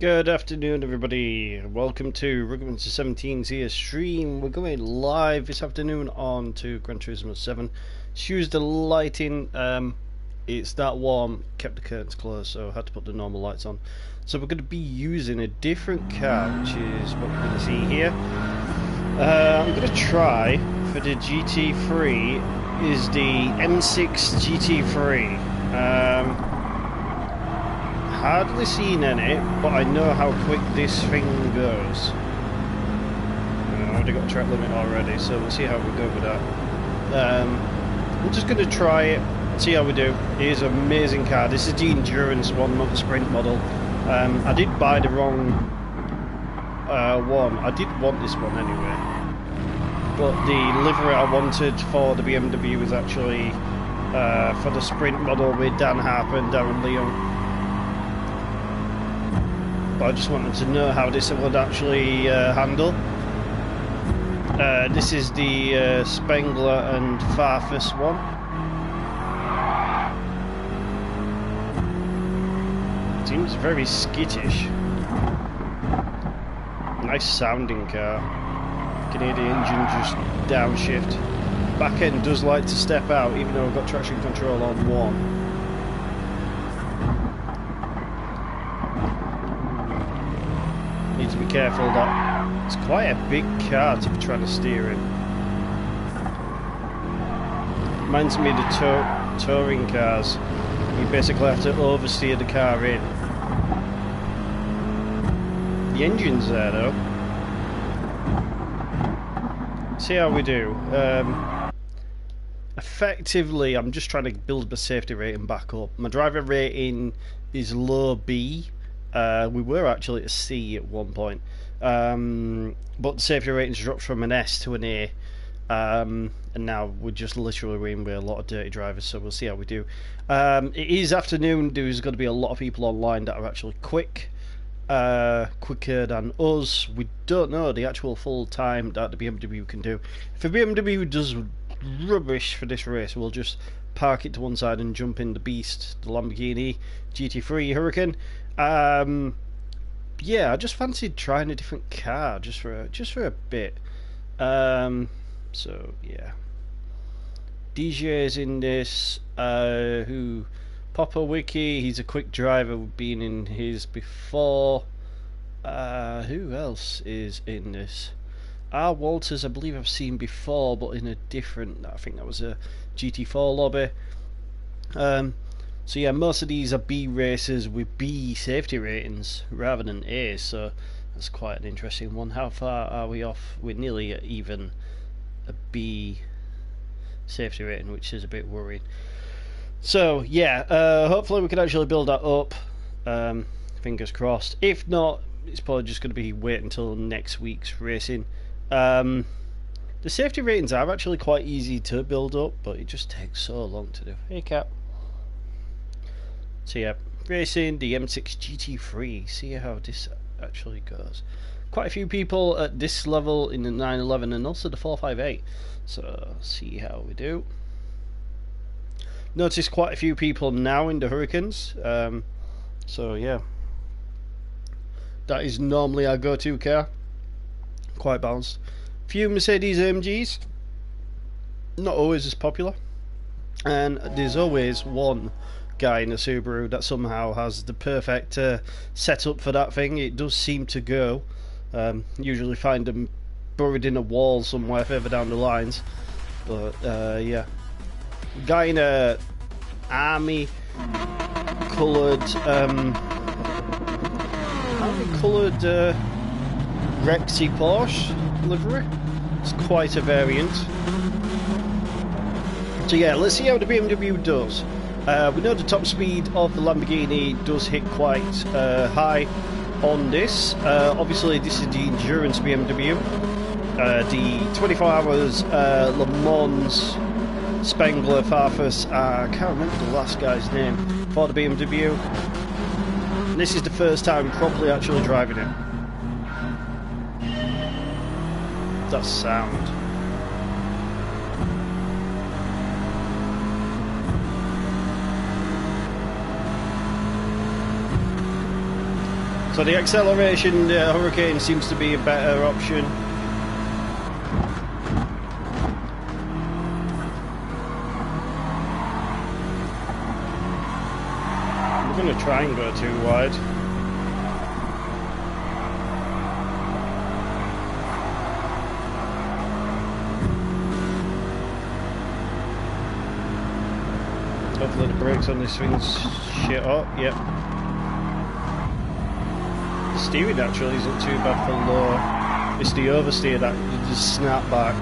Good afternoon, everybody. Welcome to Rugman to 17's here stream. We're going live this afternoon on to Gran turismo 7. Excuse the lighting. It's that warm. Kept the curtains closed, so I had to put the normal lights on. So we're going to be using a different car, which is what you're going to see here. I'm going to try for the GT3 is the M6 GT3. Hardly seen any, but I know how quick this thing goes. I've already got a track limit already, so we'll see how we go with that. I'm just going to try it, see how we do. It is an amazing car. This is the endurance one, not the sprint model. I did buy the wrong one. I did want this one anyway, but the livery I wanted for the BMW was actually for the sprint model with Dan Harper and Darren Leon. But I just wanted to know how this would actually handle. This is the Spengler and Farfus one. Seems very skittish. Nice sounding car. You can hear the engine just downshift. Back end does like to step out, even though I've got traction control on one. Need to be careful that it's quite a big car to be trying to steer in. Reminds me of the touring cars. You basically have to oversteer the car in. The engine's there though. See how we do. Effectively, I'm just trying to build my safety rating back up. My driver rating is low B. We were actually at a C at one point, but the safety ratings dropped from an S to an A, and now we're just literally in with a lot of dirty drivers, so we'll see how we do. It is afternoon. There's going to be a lot of people online that are actually quicker than us. We don't know the actual full time that the BMW can do. If a BMW does rubbish for this race, we'll just park it to one side and jump in the beast, the Lamborghini GT3 Hurricane. Yeah, I just fancied trying a different car just for a bit. So yeah, DJ is in this. Who Papa Wiki? He's a quick driver. We've been in his before. Who else is in this? R. Walters, I believe I've seen before, but in a different. I think that was a GT4 lobby. So yeah, most of these are B races with B safety ratings rather than A, so that's quite an interesting one. How far are we off? We're nearly at even a B safety rating, which is a bit worrying. So yeah, hopefully we can actually build that up. Fingers crossed. If not, it's probably just going to be wait until next week's racing. The safety ratings are actually quite easy to build up, but it just takes so long to do. Hey Cap. So yeah, racing the M6 GT3, see how this actually goes. Quite a few people at this level in the 911 and also the 458, so see how we do. Notice quite a few people now in the Hurricanes, so yeah. That is normally our go-to car, quite balanced. Few Mercedes AMGs, not always as popular, and there's always one guy in a Subaru that somehow has the perfect setup for that thing. It does seem to go. Usually find them buried in a wall somewhere further down the lines. But yeah, guy in a army coloured Rexy Porsche livery. It's quite a variant. So yeah, let's see how the BMW does. We know the top speed of the Lamborghini does hit quite high on this. Obviously this is the endurance BMW. The 24 hours Le Mans Spengler Farfus, I can't remember the last guy's name, for the BMW. And this is the first time properly actually driving it. That's sound. So the acceleration Hurricane seems to be a better option. We're going to try and go too wide. Hopefully the brakes on this thing's shit up. Yep. The steering actually isn't too bad for low. It's the oversteer that you just snap back.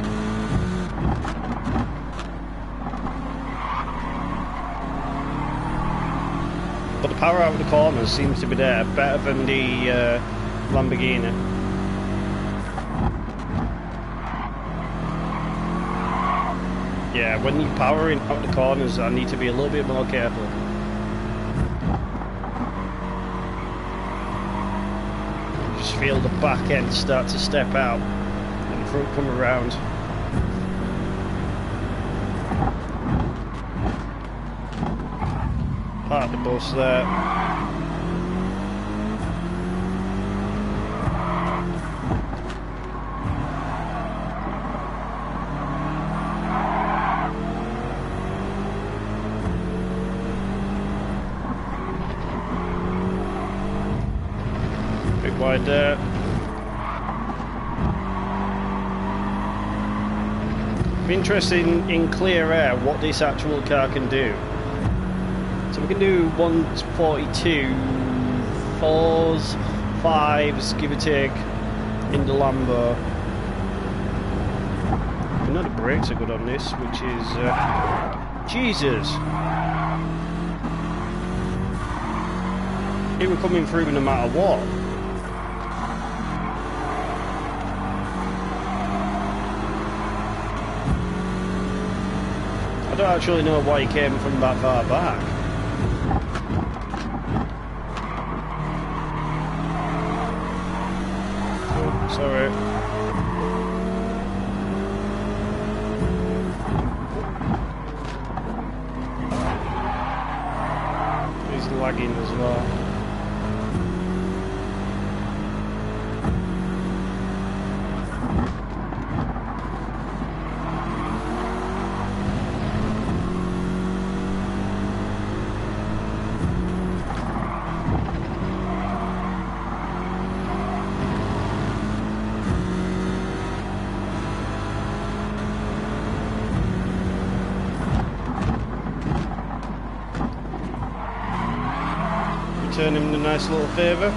But the power out of the corners seems to be there, better than the Lamborghini. Yeah, when you're powering out the corners, I need to be a little bit more careful. Just feel the back end start to step out and the front come around. Park the bus there. Big wide there. Be interesting in clear air what this actual car can do. So we can do 142, 4s, 5s, give or take, in the Lambo. We know the brakes are good on this, which is... Jesus! It were coming through no matter what. I don't actually know why he came from that far back. Sorry. He's lagging as well. Return him a nice little favour.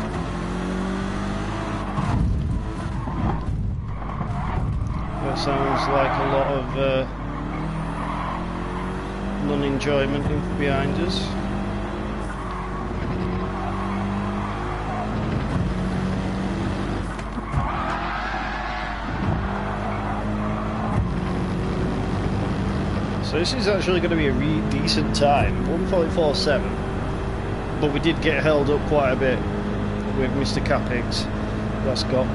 That sounds like a lot of non-enjoyment behind us. So this is actually going to be a really decent time, 1:44.7. But we did get held up quite a bit with Mr. Capix. That's got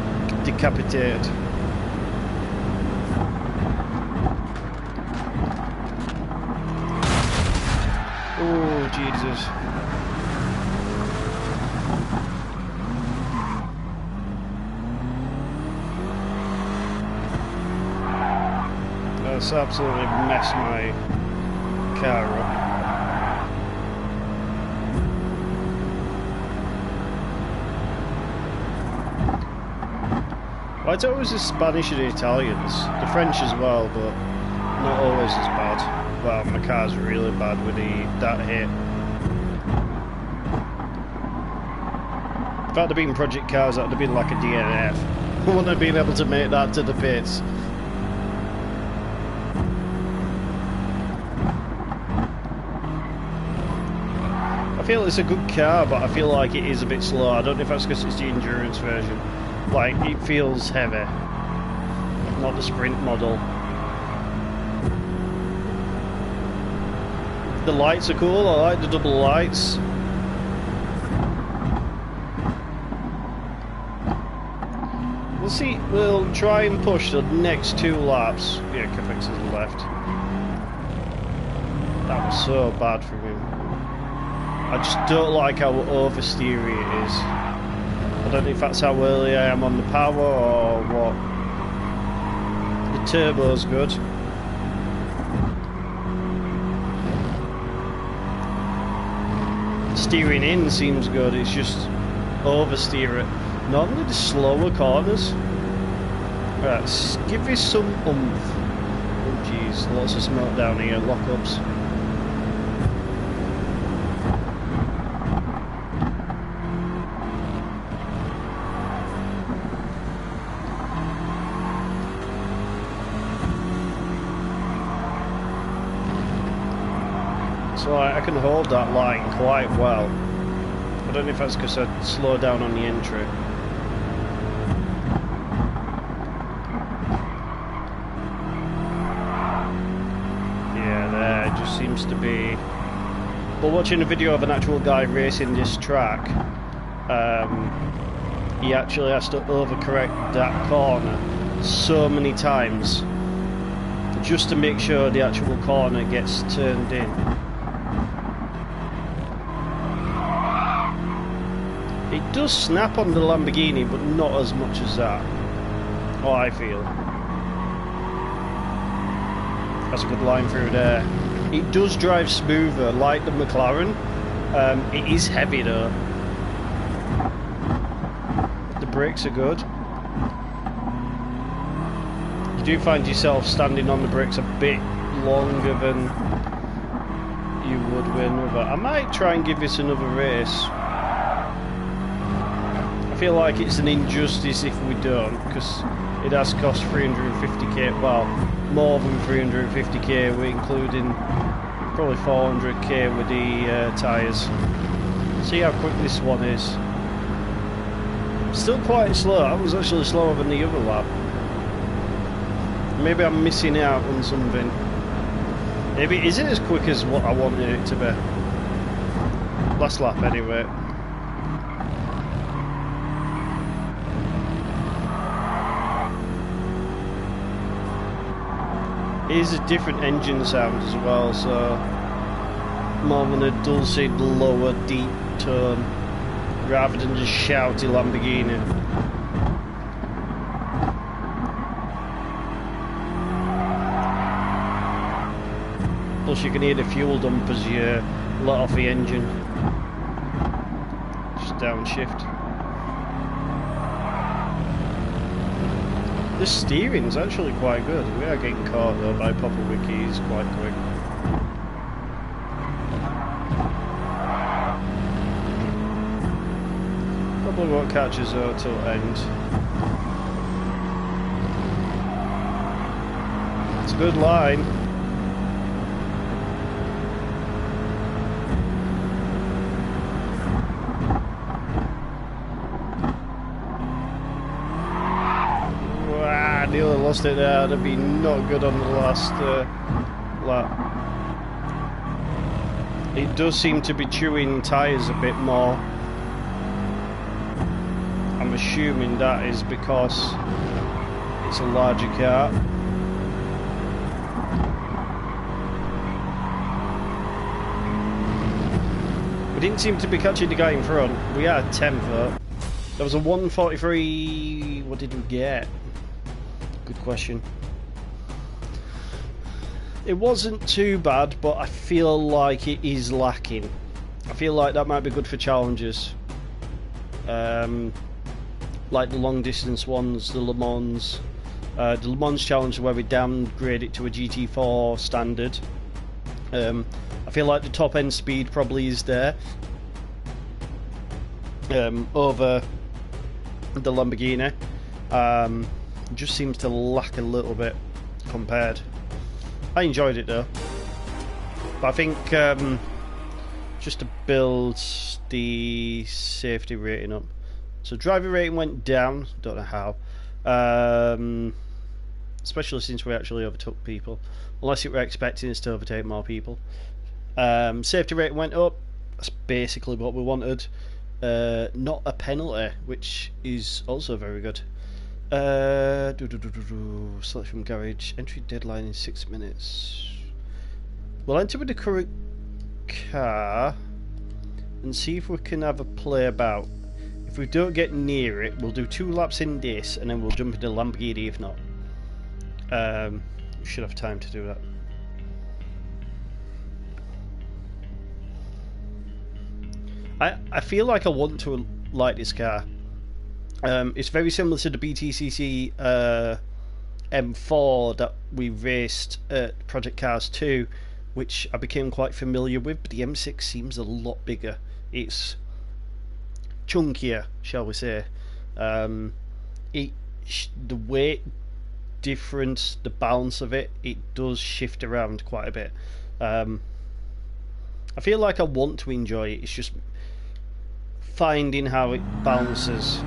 decapitated. Oh, Jesus. That's absolutely messed my car up. Well, it's always the Spanish and the Italians, the French as well, but not always as bad. Well, my car's really bad with that hit. If I'd have been project cars, that would have been like a DNF. I wouldn't have been able to make that to the pits. I feel it's a good car, but I feel like it is a bit slow. I don't know if that's because it's the endurance version. Like, it feels heavy, not the sprint model. The lights are cool, I like the double lights. We'll see, we'll try and push the next 2 laps. Yeah, Capix has left. That was so bad for him. I just don't like how oversteery it is. I don't know if that's how early I am on the power or what. The turbo's good. Steering in seems good, it's just oversteer it. Normally the slower corners. Right, let's give this some oomph. Oh jeez, lots of smoke down here, lockups. So I can hold that line quite well. I don't know if that's because I slow down on the entry. Yeah, there it just seems to be. But watching a video of an actual guy racing this track, he actually has to overcorrect that corner so many times just to make sure the actual corner gets turned in. It does snap on the Lamborghini, but not as much as that. Oh, I feel. That's a good line through there. It does drive smoother, like the McLaren. It is heavy though. The brakes are good. You do find yourself standing on the brakes a bit longer than you would with another. I might try and give this another race. I feel like it's an injustice if we don't, because it has cost 350k, well, more than 350k, we're including probably 400k with the tyres. See how quick this one is. Still quite slow. I was actually slower than the other lap. Maybe I'm missing out on something. Maybe it isn't as quick as what I wanted it to be. Last lap anyway. It is a different engine sound as well, so more than a dulcet, lower, deep tone, rather than just shouty Lamborghini. Plus you can hear the fuel dump as you let off the engine. Just downshift. The steering's actually quite good. We are getting caught though by Papa Wicky's quite quick. Probably won't catch us though till end. It's a good line. Nearly lost it there. That'd be not good on the last lap. It does seem to be chewing tyres a bit more. I'm assuming that is because it's a larger car. We didn't seem to be catching the guy in front. We had 10th though. There was a 143. What did we get? Good question. It wasn't too bad, but I feel like it is lacking. I feel like that might be good for challenges. Like the long distance ones, the Le Mans. The Le Mans challenge where we downgrade it to a GT4 standard. I feel like the top end speed probably is there. Over the Lamborghini. Just seems to lack a little bit compared. I enjoyed it though, but I think just to build the safety rating up, so driver rating went down, don't know how, especially since we actually overtook people, unless you were expecting us to overtake more people. Safety rating went up, that's basically what we wanted. Not a penalty, which is also very good. Select from garage. Entry deadline in 6 minutes. We'll enter with the current car and see if we can have a play about. If we don't get near it, we'll do 2 laps in this, and then we'll jump into Lamborghini if not. We should have time to do that. I feel like I want to like this car. It's very similar to the BTCC M4 that we raced at Project Cars 2, which I became quite familiar with, but the M6 seems a lot bigger. It's chunkier, shall we say. The weight difference, the balance of it does shift around quite a bit. I feel like I want to enjoy it. It's just finding how it bounces.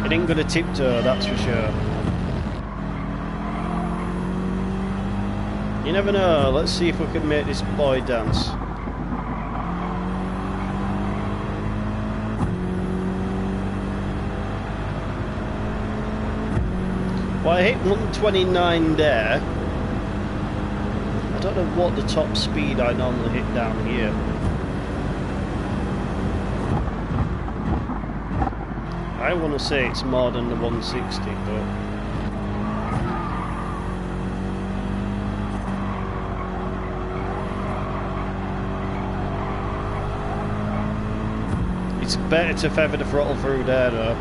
It ain't gonna tiptoe, that's for sure. You never know. Let's see if we can make this boy dance. Well, I hit 129 there. I don't know what the top speed I normally hit down here. I want to say it's more than the 160, but it's better to feather the throttle through there though.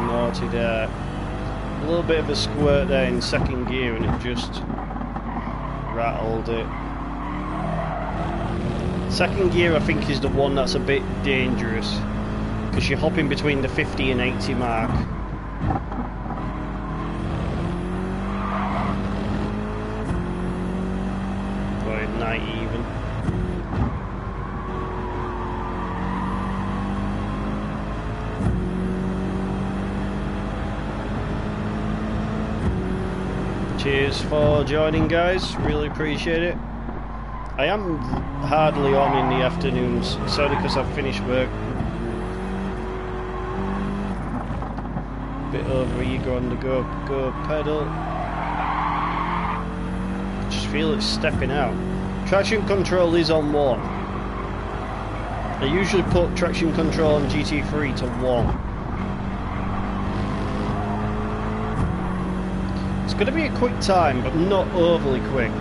Naughty there. A little bit of a squirt there in second gear and it just rattled it. Second gear I think is the one that's a bit dangerous because you're hopping between the 50 and 80 mark. Or 90 even. Cheers for joining, guys, really appreciate it. I am hardly on in the afternoons, it's only because I've finished work. Bit over eager on the go pedal. Just feel it stepping out. Traction control is on 1. I usually put traction control on GT3 to 1. It's going to be a quick time, but not overly quick.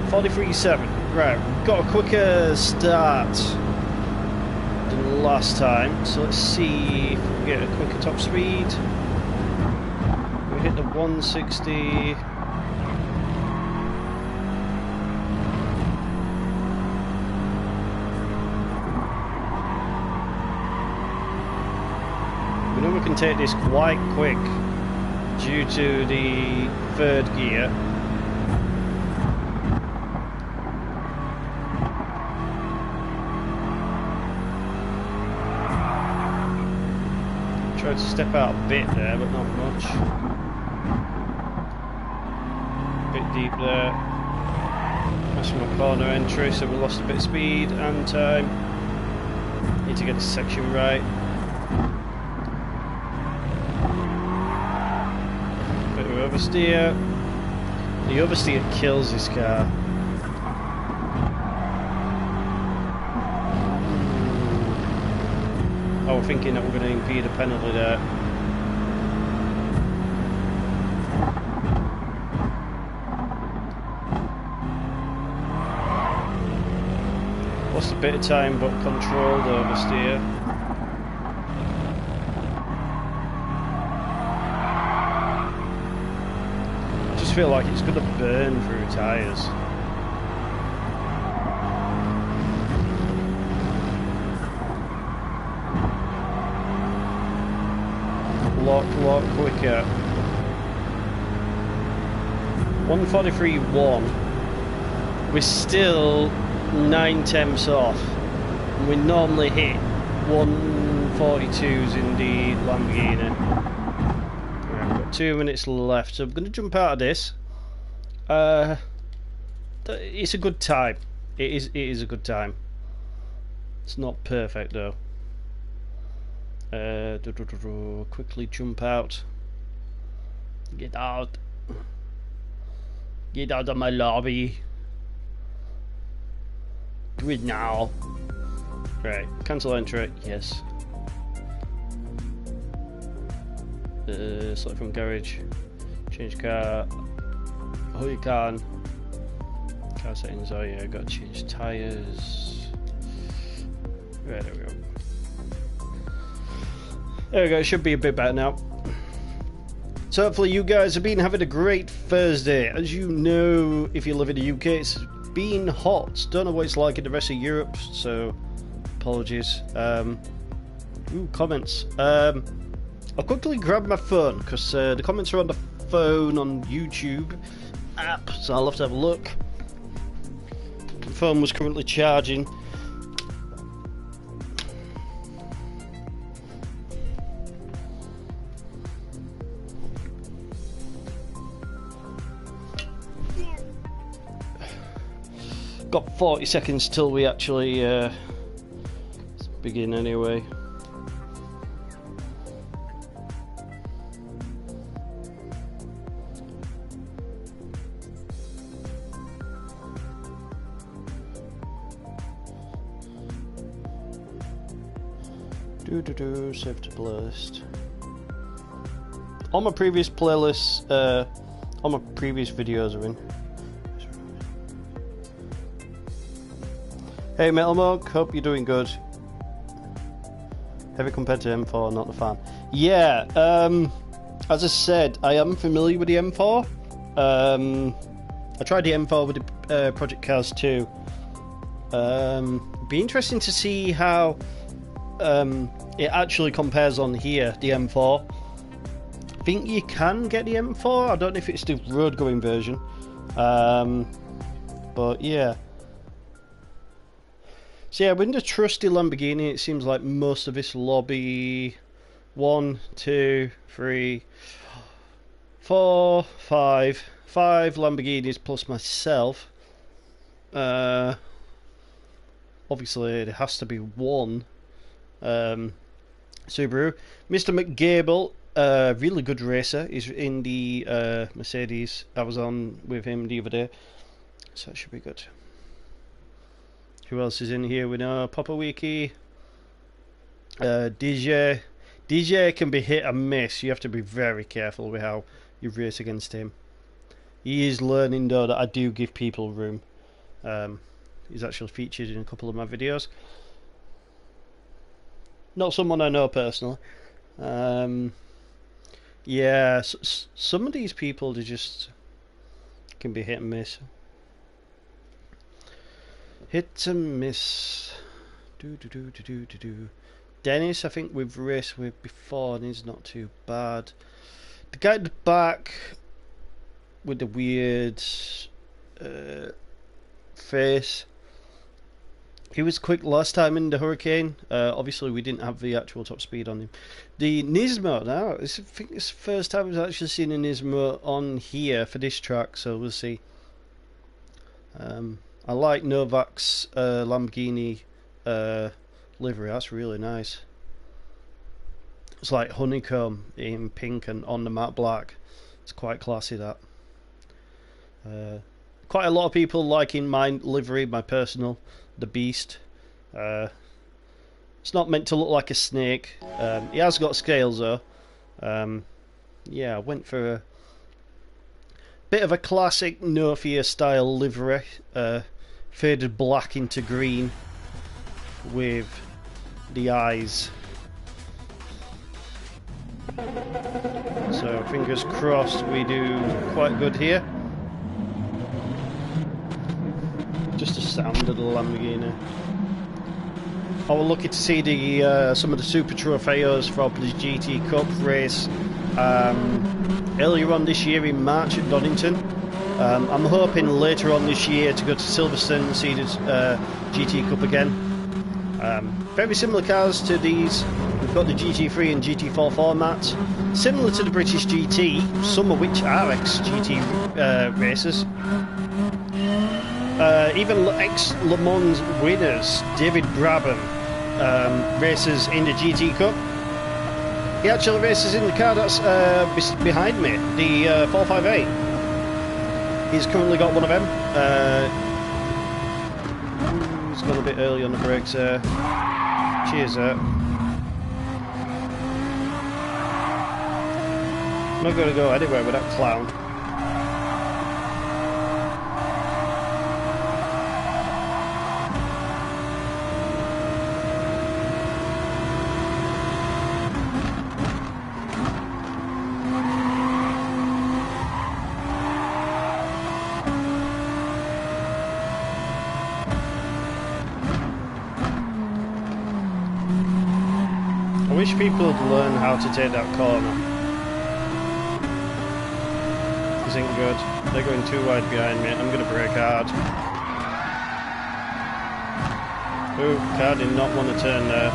43.7. Right, we've got a quicker start than last time, so let's see if we can get a quicker top speed. We hit the 160. We know we can take this quite quick due to the third gear. Tried to step out a bit there, but not much. A bit deep there. That's my corner entry, so we lost a bit of speed and time. Need to get this section right. Oversteer. The oversteer kills this car. Oh, we're thinking that we're going to impede a penalty there. Lost a bit of time, but controlled oversteer. I feel like it's going to burn through tyres. Lot quicker. 143.1. We're still 9 tenths off. We normally hit 142s in the Lamborghini. 2 minutes left, so I'm going to jump out of this. It's a good time. It is a good time. It's not perfect though. Quickly jump out. Get out. Get out of my lobby. Do it now. Right, cancel entry, yes. Select from garage. Change car. Oh, you can. Car settings, oh yeah, got to change tyres. Right, there we go. There we go, it should be a bit better now. So hopefully you guys have been having a great Thursday. As you know, if you live in the UK, it's been hot. Don't know what it's like in the rest of Europe, so apologies. Comments. I'll quickly grab my phone because the comments are on the phone on YouTube app, so I'll have to have a look. The phone was currently charging. Got 40 seconds till we actually begin anyway. Save to playlist. All my previous playlists, all my previous videos are in. Hey Metal Monk, hope you're doing good. Heavy compared to M4, not the fan. Yeah, as I said, I am familiar with the M4. I tried the M4 with the Project Cars 2. Be interesting to see how it actually compares on here, the M4. I think you can get the M4. I don't know if it's the road going version. But yeah. So yeah, we're in the trusty Lamborghini. It seems like most of this lobby. 1, 2, 3, 4, 5. 5 Lamborghinis plus myself. Obviously there has to be one Subaru. Mr. McGable, really good racer. He's in the Mercedes. I was on with him the other day, so that should be good. Who else is in here? We know Papa Wiki, DJ. DJ can be hit and miss. You have to be very careful with how you race against him. He is learning though that I do give people room. He's actually featured in a couple of my videos. Not someone I know personally. Yeah, some of these people, they just can be hit and miss. Hit and miss. Dennis, I think we've raced with before, and he's not too bad. The guy at the back with the weird face. He was quick last time in the Hurricane. Obviously, we didn't have the actual top speed on him. The Nismo now, I think it's the first time I've actually seen a Nismo on here for this track, so we'll see. I like Novak's Lamborghini livery. That's really nice. It's like honeycomb in pink and on the matte black. It's quite classy, that. Quite a lot of people liking my livery, my personal, the Beast. It's not meant to look like a snake. He has got scales though. Yeah, I went for a bit of a classic No Fear style livery. Faded black into green with the eyes. So fingers crossed we do quite good here. Just the sound of the Lamborghini. I was lucky to see the some of the Super Trofeos from the GT Cup race earlier on this year in March at Donington. I'm hoping later on this year to go to Silverstone and see the GT Cup again. Very similar cars to these. We've got the GT3 and GT4 formats, similar to the British GT, some of which are ex-GT racers. Even ex-Le Mans winners, David Brabham, races in the GT Cup. He actually races in the car that's behind me, the 458. He's currently got one of them. He's gone a bit early on the brakes there. Cheers there. I'm not going to go anywhere with that clown. I wish people would learn how to take that corner. Isn't good. They're going too wide behind me. I'm going to brake hard. Ooh, car did not want to turn there.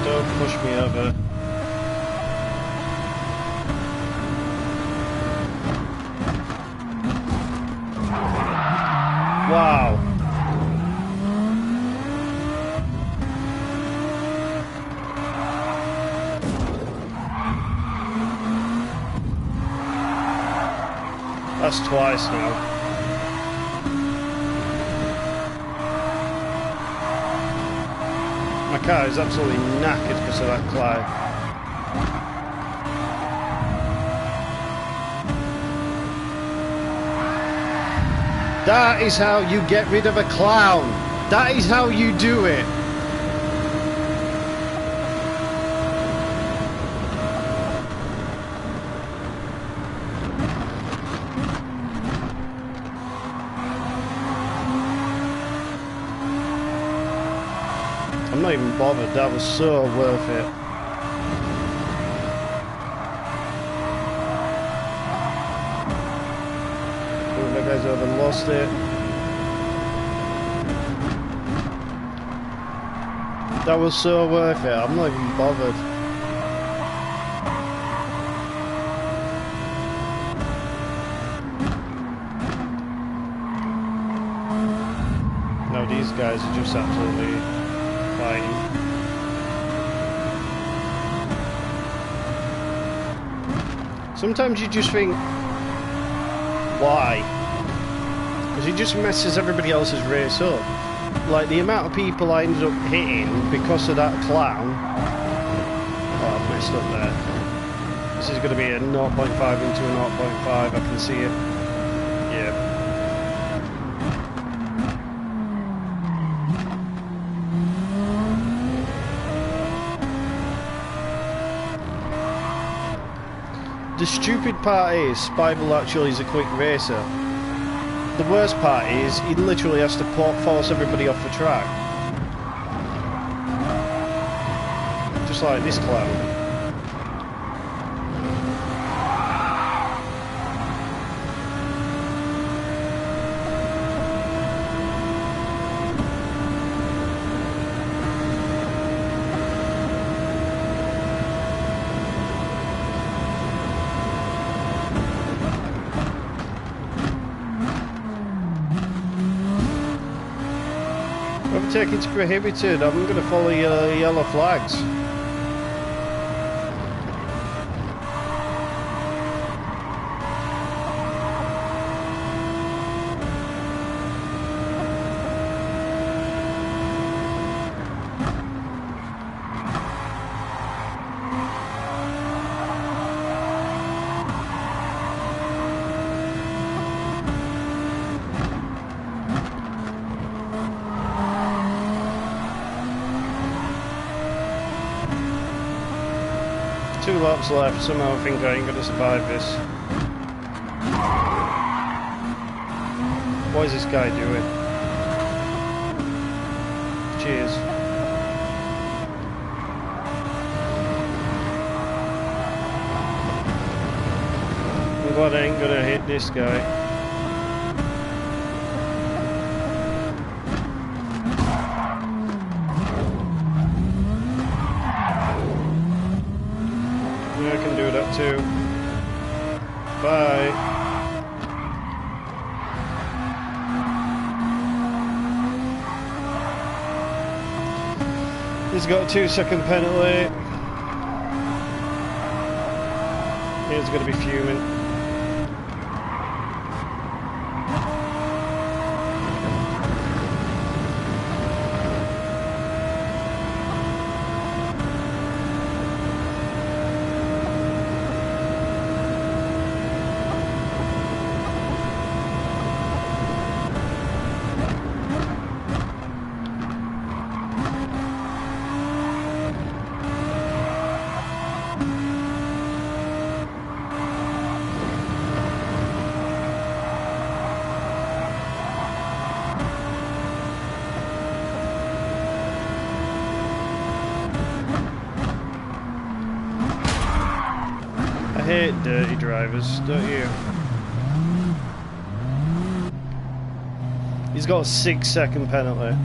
Don't push me over. Wow. That's twice now. My car is absolutely knackered because of that cloud. That is how you get rid of a clown. That is how you do it. I'm not even bothered. That was so worth it. That guy's over and lost it. That was so worth it. I'm not even bothered. No, these guys are just absolutely flying. Sometimes you just think, why? Because he just messes everybody else's race up. Like the amount of people I ended up hitting because of that clown. Oh, I've messed up there. This is going to be a 0.5 into a 0.5, I can see it. Yeah. The stupid part is, Spival actually is a quick racer. The worst part is, he literally has to force everybody off the track. Just like this clown. Overtaking's prohibited. I'm going to follow your yellow flags. Two laps left, somehow I think I ain't gonna survive this. What is this guy doing? Cheers. I'm glad I ain't gonna hit this guy. I can do that too. Bye. He's got a 2-second penalty. He's going to be fuming. I hate dirty drivers, don't you? He's got a 6-second penalty.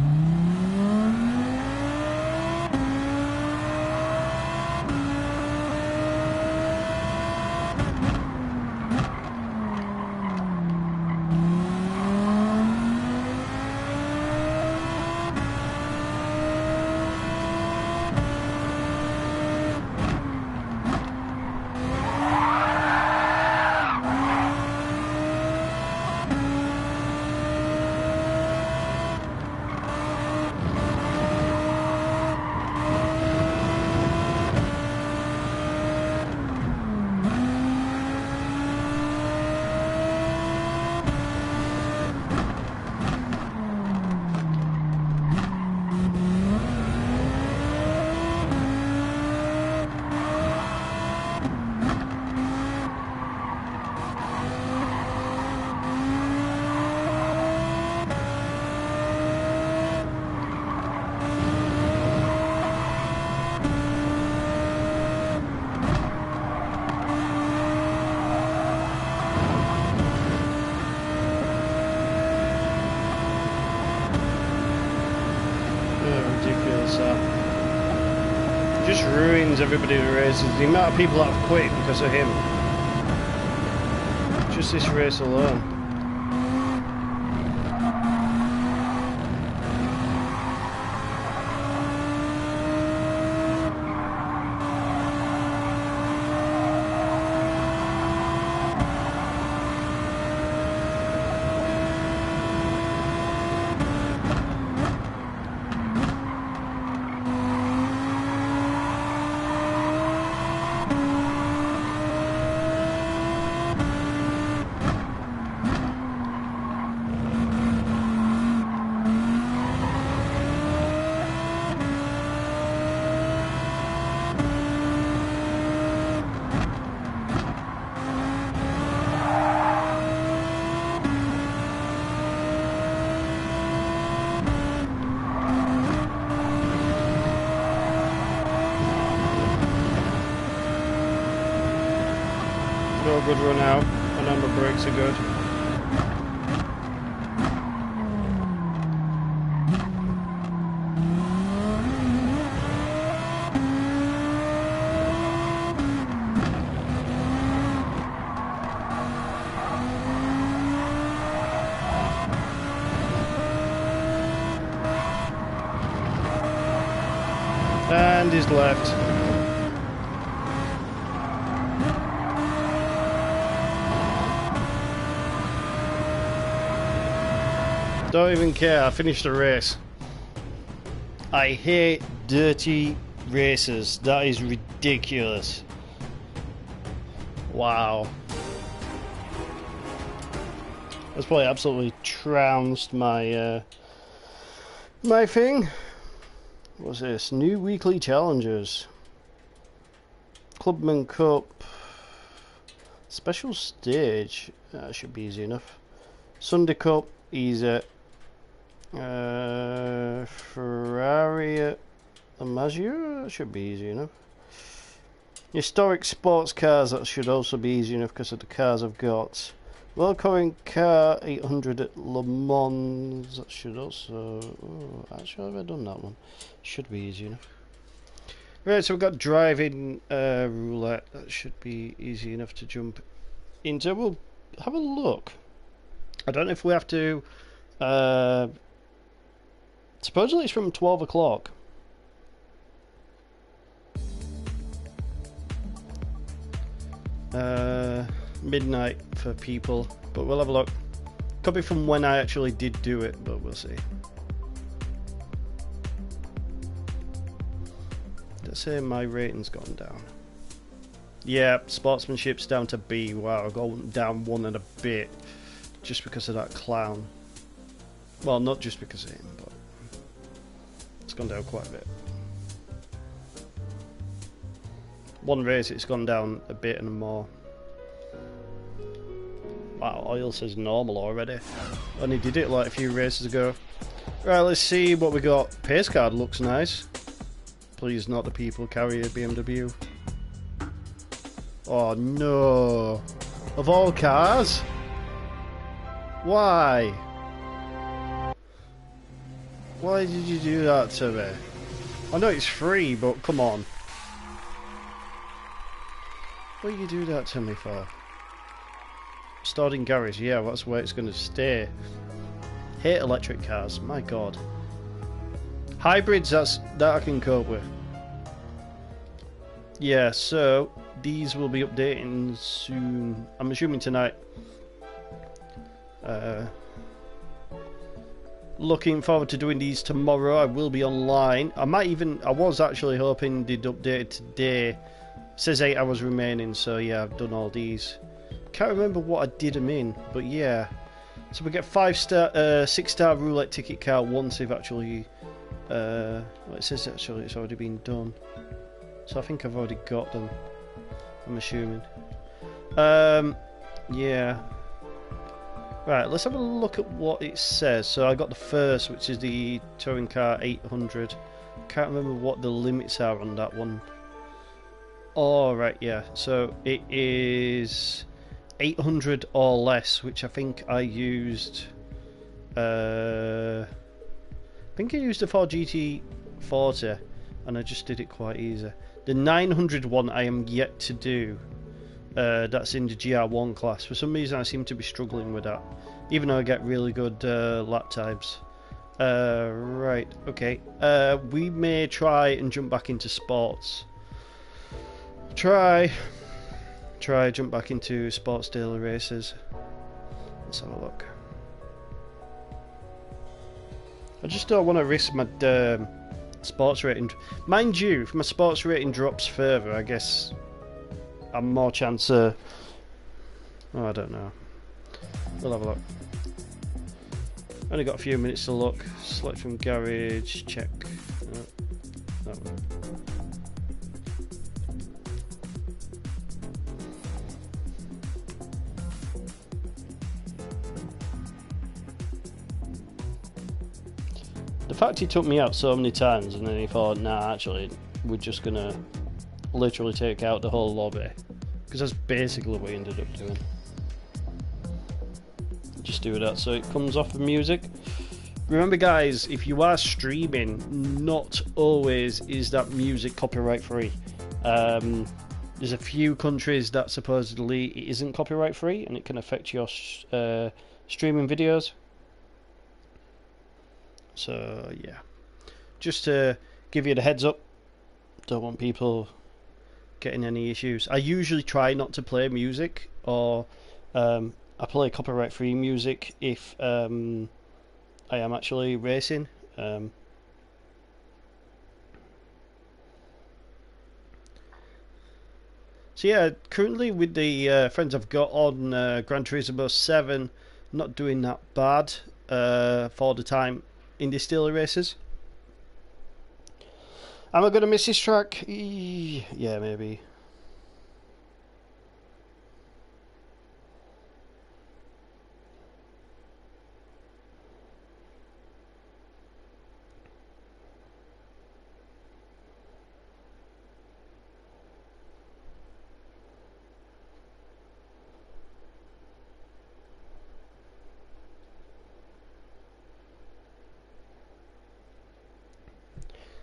Just ruins everybody's races. The amount of people that have quit because of him. Just this race alone. No good run out, and then the brakes are good. And he's left. Don't even care, I finished the race. I hate dirty races. That is ridiculous. Wow. That's probably absolutely trounced my my thing. What's this? New weekly challenges. Clubman Cup. Special stage. That should be easy enough. Sunday Cup, easy. Ferrari at the Maggio, that should be easy enough. Historic sports cars, that should also be easy enough because of the cars I've got. World Touring Car 800 at Le Mans, that should also... Oh, actually, have I done that one? Should be easy enough. Right, so we've got driving roulette, that should be easy enough to jump into. We'll have a look. I don't know if we have to... supposedly it's from 12 o'clock. midnight for people, but we'll have a look. Could be from when I actually did do it, but we'll see. Let's say my rating's gone down. Yeah, sportsmanship's down to B. Wow, I've gone down 1 and a bit just because of that clown. Well, not just because of him, but it's gone down quite a bit. One race it's gone down a bit and more. Wow, oil says normal already. Only did it like a few races ago. Right, let's see what we got. Pace card looks nice. Please not the people carrier BMW. Oh no. Of all cars? Why? Why did you do that to me? I know it's free, but come on. What do you do that to me for? Stored in garage, yeah, that's where it's going to stay. Hate electric cars, my god. Hybrids, that I can cope with. Yeah, so these will be updating soon. I'm assuming tonight. Looking forward to doing these tomorrow. I will be online. I was actually hoping they'd update it today. It says 8 hours remaining, so yeah, I've done all these. Can't remember what I did them in, but yeah. So we get 6-star roulette ticket car once they've actually. Well, it says actually it's already been done. So I think I've already got them. I'm assuming. Yeah. Right, let's have a look at what it says. So I got the first, which is the touring car 800. Can't remember what the limits are on that one. Oh, right, yeah. So it is 800 or less, which I think I used. I think I used the Ford GT4, and I just did it quite easy. The 900 one I am yet to do. That's in the GR1 class. For some reason I seem to be struggling with that, even though I get really good lap times. Right, okay. We may try and jump back into sports. Try jump back into sports daily races. Let's have a look. I just don't want to risk my sports rating. Mind you, if my sports rating drops further, I guess I'm more chance of... Oh, I don't know. We'll have a look. Only got a few minutes to look. Select from garage, check. Oh, that one. The fact he took me out so many times and then he thought, nah, actually, we're just gonna literally take out the whole lobby. Because that's basically what we ended up doing. Just do that so it comes off the music. Remember guys, if you are streaming, not always is that music copyright free. There's a few countries that supposedly it isn't copyright free and it can affect your streaming videos. So yeah, just to give you the heads up, don't want people getting any issues. I usually try not to play music, or I play copyright free music if I am actually racing. So yeah, currently with the friends I've got on Gran Turismo 7, not doing that bad for the time in these daily races. Am I going to miss this track? Yeah, maybe.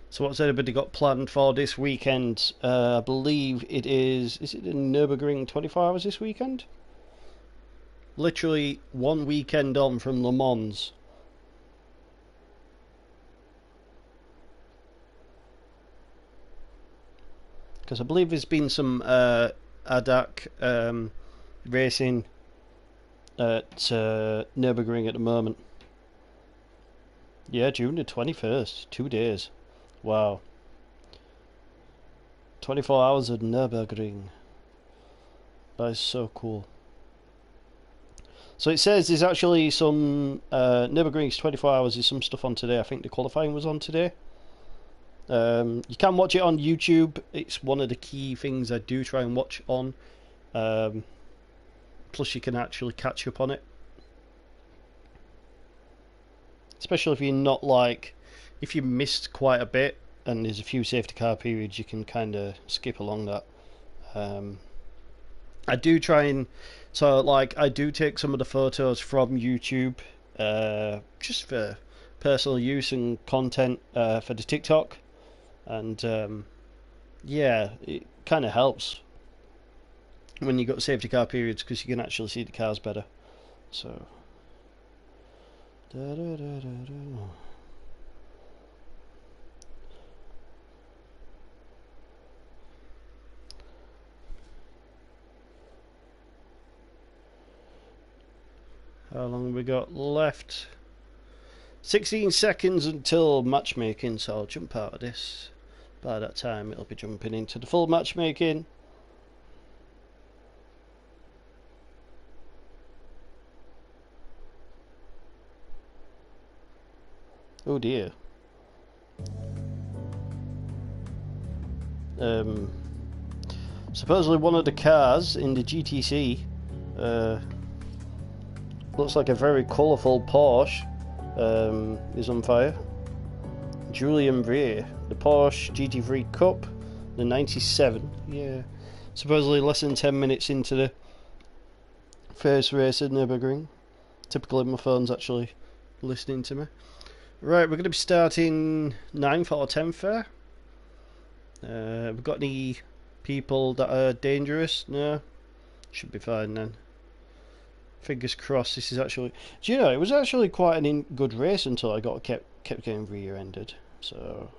So what's everybody got planned for this weekend? I believe it is it the Nürburgring 24 hours this weekend? Literally one weekend on from Le Mans. Because I believe there's been some ADAC racing at Nürburgring at the moment. Yeah, June the 21st, 2 days. Wow. 24 hours at Nürburgring. That is so cool. So it says there's actually some Nürburgring's 24 hours. There's some stuff on today. I think the qualifying was on today. You can watch it on YouTube. It's one of the key things I do try and watch on. Plus, you can actually catch up on it, especially if you're not like, if you missed quite a bit and there's a few safety car periods, you can kind of skip along that. I do try and, so like, I do take some of the photos from YouTube just for personal use and content for the TikTok, and yeah, it kind of helps when you got safety car periods because you can actually see the cars better. So how long have we got left? 16 seconds until matchmaking, so I'll jump out of this. By that time it'll be jumping into the full matchmaking. Oh dear. Supposedly one of the cars in the GTC looks like a very colourful Porsche is on fire. Julian Brea, the Porsche GT3 Cup, the 97. Yeah, supposedly less than 10 minutes into the first race at Nürburgring. Typically my phone's actually listening to me. Right, we're going to be starting 9th or 10th there. We've got any people that are dangerous? No, should be fine then. Fingers crossed. This is actually, do you know, it was actually quite a good race until I kept getting rear-ended. So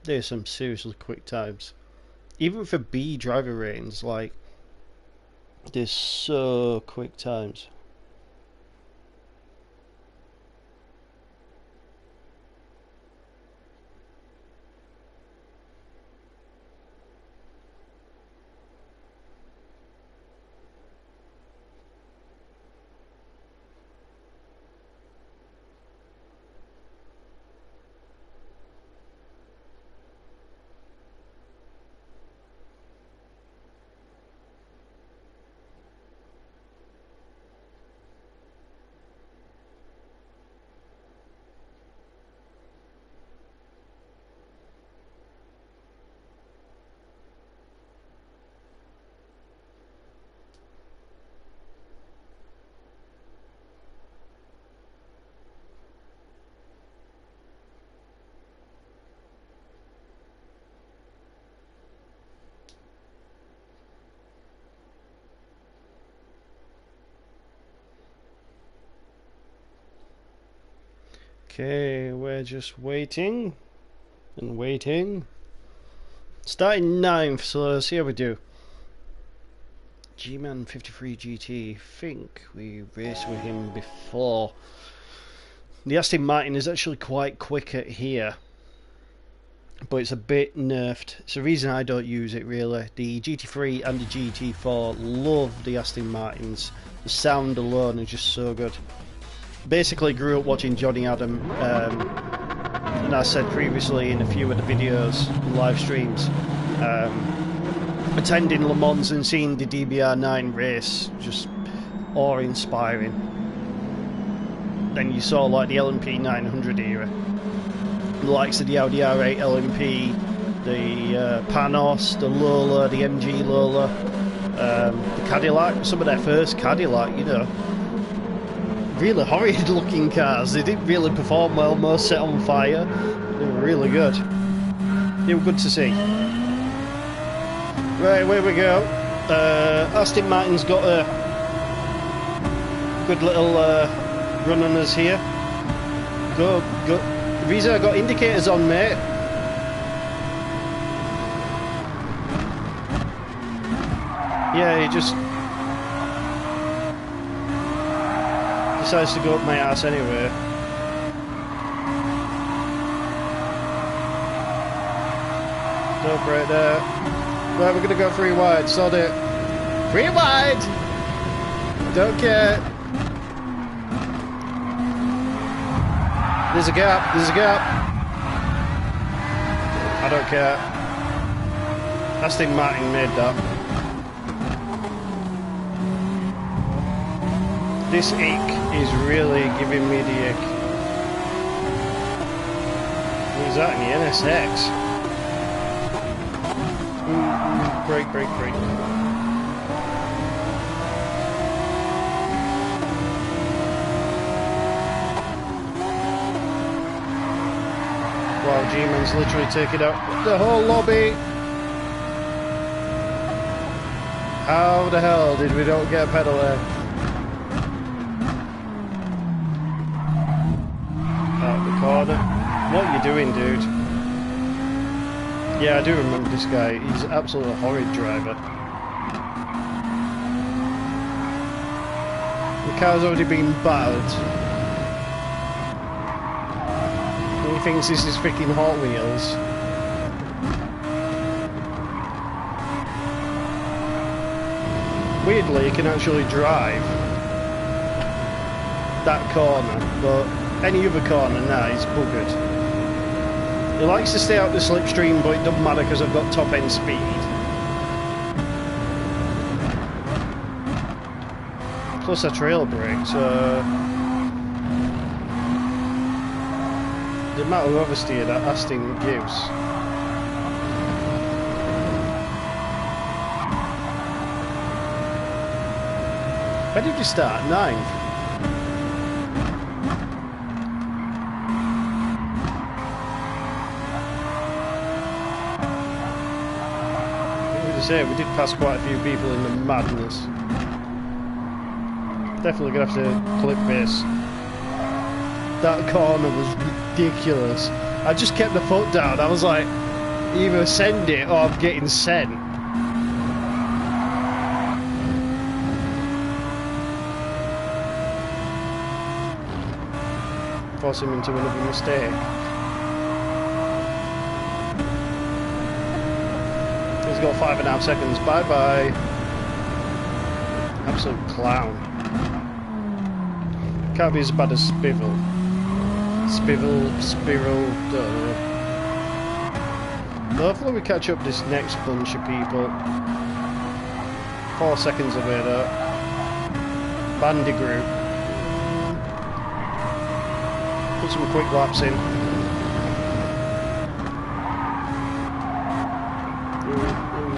there's some seriously quick times, even for B driver ratings. Like, there's so quick times. Okay, we're just waiting and waiting. Starting 9th, so let's see how we do. G-Man 53 GT, think we raced with him before. The Aston Martin is actually quite quick at here, but it's a bit nerfed. It's the reason I don't use it really. The GT3 and the GT4 love the Aston Martins. The sound alone is just so good. Basically grew up watching Johnny Adam, and I said previously in a few of the videos, live streams, attending Le Mans and seeing the DBR9 race, just awe-inspiring. Then you saw like the LMP 900 era, the likes of the Audi R8 LMP, the Panos, the Lola, the MG Lola, the Cadillac, some of their first Cadillac, you know. Really horrid looking cars. They didn't really perform well, most set on fire. They were really good. They were good to see. Right, where we go. Aston Martin's got a good little run on us here. Go. Visa, got indicators on, mate. Yeah, he just decides to go up my ass anyway. Don't break there. Right, we're gonna go 3 wide, sod it. 3 wide! Don't care. There's a gap, there's a gap. I don't care. Aston Martin made that. This ick is really giving me the ick. What is that in the NSX? Brake. Wow, G-Man's literally taking out the whole lobby. How the hell did we not get a pedal there? Out the corner. What are you doing, dude? Yeah, I do remember this guy. He's an absolutely horrid driver. The car's already been battered. He thinks this is freaking Hot Wheels. Weirdly, you can actually drive that corner, but any other corner now is buggered. He likes to stay out the slipstream, but it doesn't matter because I've got top end speed. Plus a trail brake, so the amount of oversteer that Aston gives. Where did you start? 9th? Say, we did pass quite a few people in the madness. Definitely gonna have to clip this. That corner was ridiculous. I just kept the foot down. I was like, either send it or I'm getting sent. Force him into another mistake. He's got 5.5 seconds. Bye bye. Absolute clown. Can't be as bad as Spivel. Spiral. Don't know. Hopefully we catch up this next bunch of people. 4 seconds away though. Bandy group. Put some quick laps in.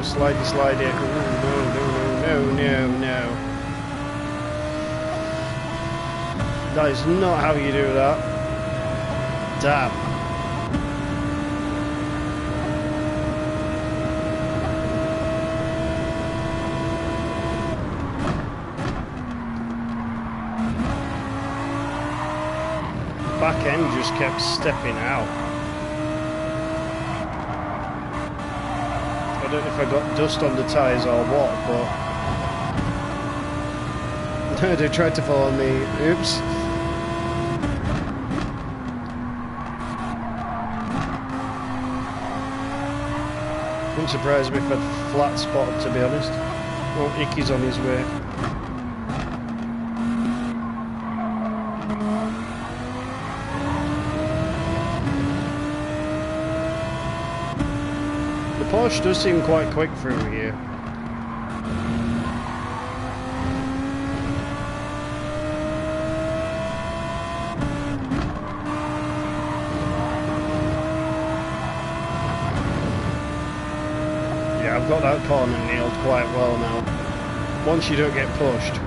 Slide it. No. That is not how you do that. Damn. Back end just kept stepping out. I don't know if I got dust on the tyres or what, but they tried to follow me. Oops. Wouldn't surprise me if I'd flat spotted, to be honest. Well, Icky's on his way. Porsche does seem quite quick through here. Yeah, I've got that corner nailed quite well now. Once you don't get pushed.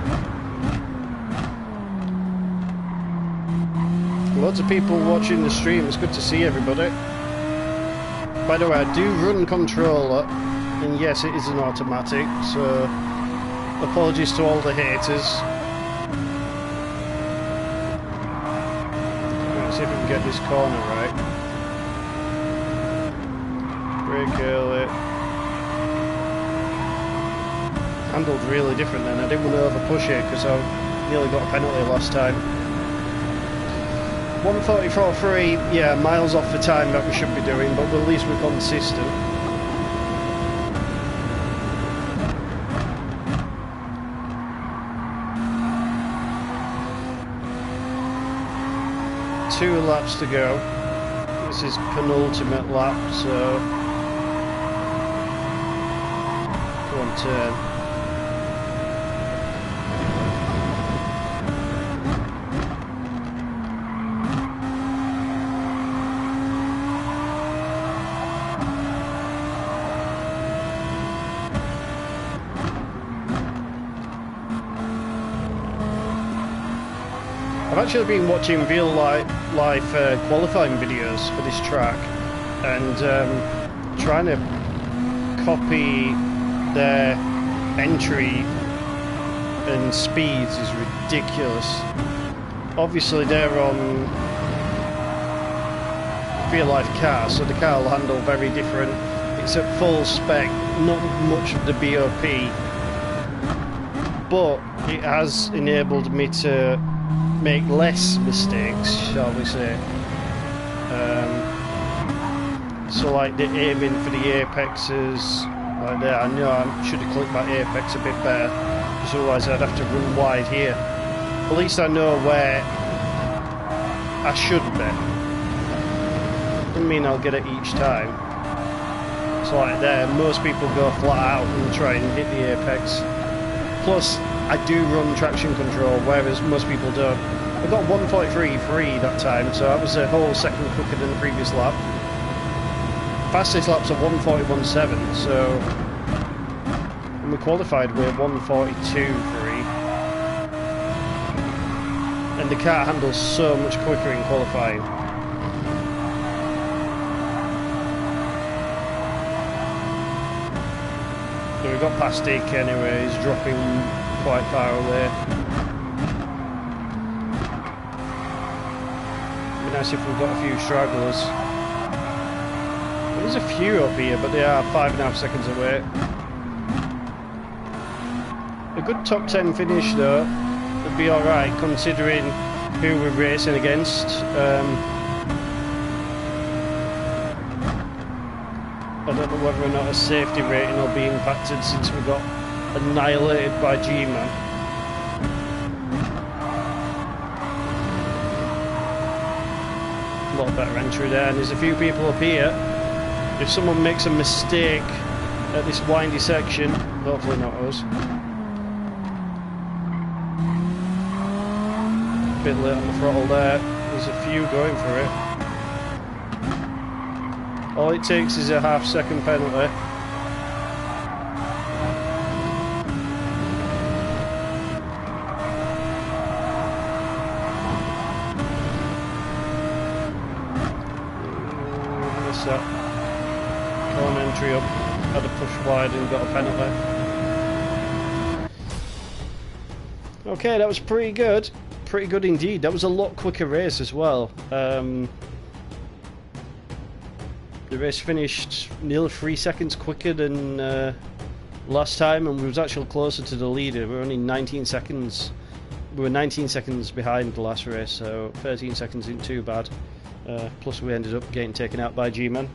Lots of people watching the stream. It's good to see everybody. By the way, I do run controller And yes, it is an automatic, so apologies to all the haters. Let's see if we can get this corner right. Brake early. Handled really different then. I didn't want to over push it because I nearly got a penalty last time. 1:44.3, yeah, miles off the time that we should be doing, but at least we're consistent. Two laps to go. This is penultimate lap, so go on, turn. I've actually been watching real life qualifying videos for this track and trying to copy their entry and speeds is ridiculous. Obviously they're on real life car, so the car will handle very different. It's at full spec, not much of the BOP, but it has enabled me to make less mistakes, shall we say. So like the aiming for the apexes, like there, I know I should have clicked my apex a bit better, because otherwise I'd have to run wide here. At least I know where I should be. Doesn't mean I'll get it each time. So like there, most people go flat out and try and hit the apex. Plus, I do run traction control, whereas most people don't. I got 1:43.3 that time, so that was a whole second quicker than the previous lap. Fastest laps are 1:41.7, so when we qualified we're 1:42.3. And the car handles so much quicker in qualifying. So we got past Dick anyway, he's dropping quite far away. It'd be nice if we've got a few stragglers. There's a few up here, but they are 5.5 seconds away. A good top 10 finish though would be alright considering who we're racing against. I don't know whether or not a safety rating will be impacted since we got annihilated by G-Man. A lot better entry there, and there's a few people up here. If someone makes a mistake at this windy section, hopefully not us. A bit late on the throttle there, there's a few going for it. All it takes is a half-second penalty. Missed that. Corner entry up. Had a push wide and got a penalty. Okay, that was pretty good. Pretty good indeed. That was a lot quicker race as well. The race finished nearly 3 seconds quicker than last time, and we was actually closer to the leader. We were only 19 seconds. We were 19 seconds behind the last race, so 13 seconds isn't too bad. Plus we ended up getting taken out by G-Man.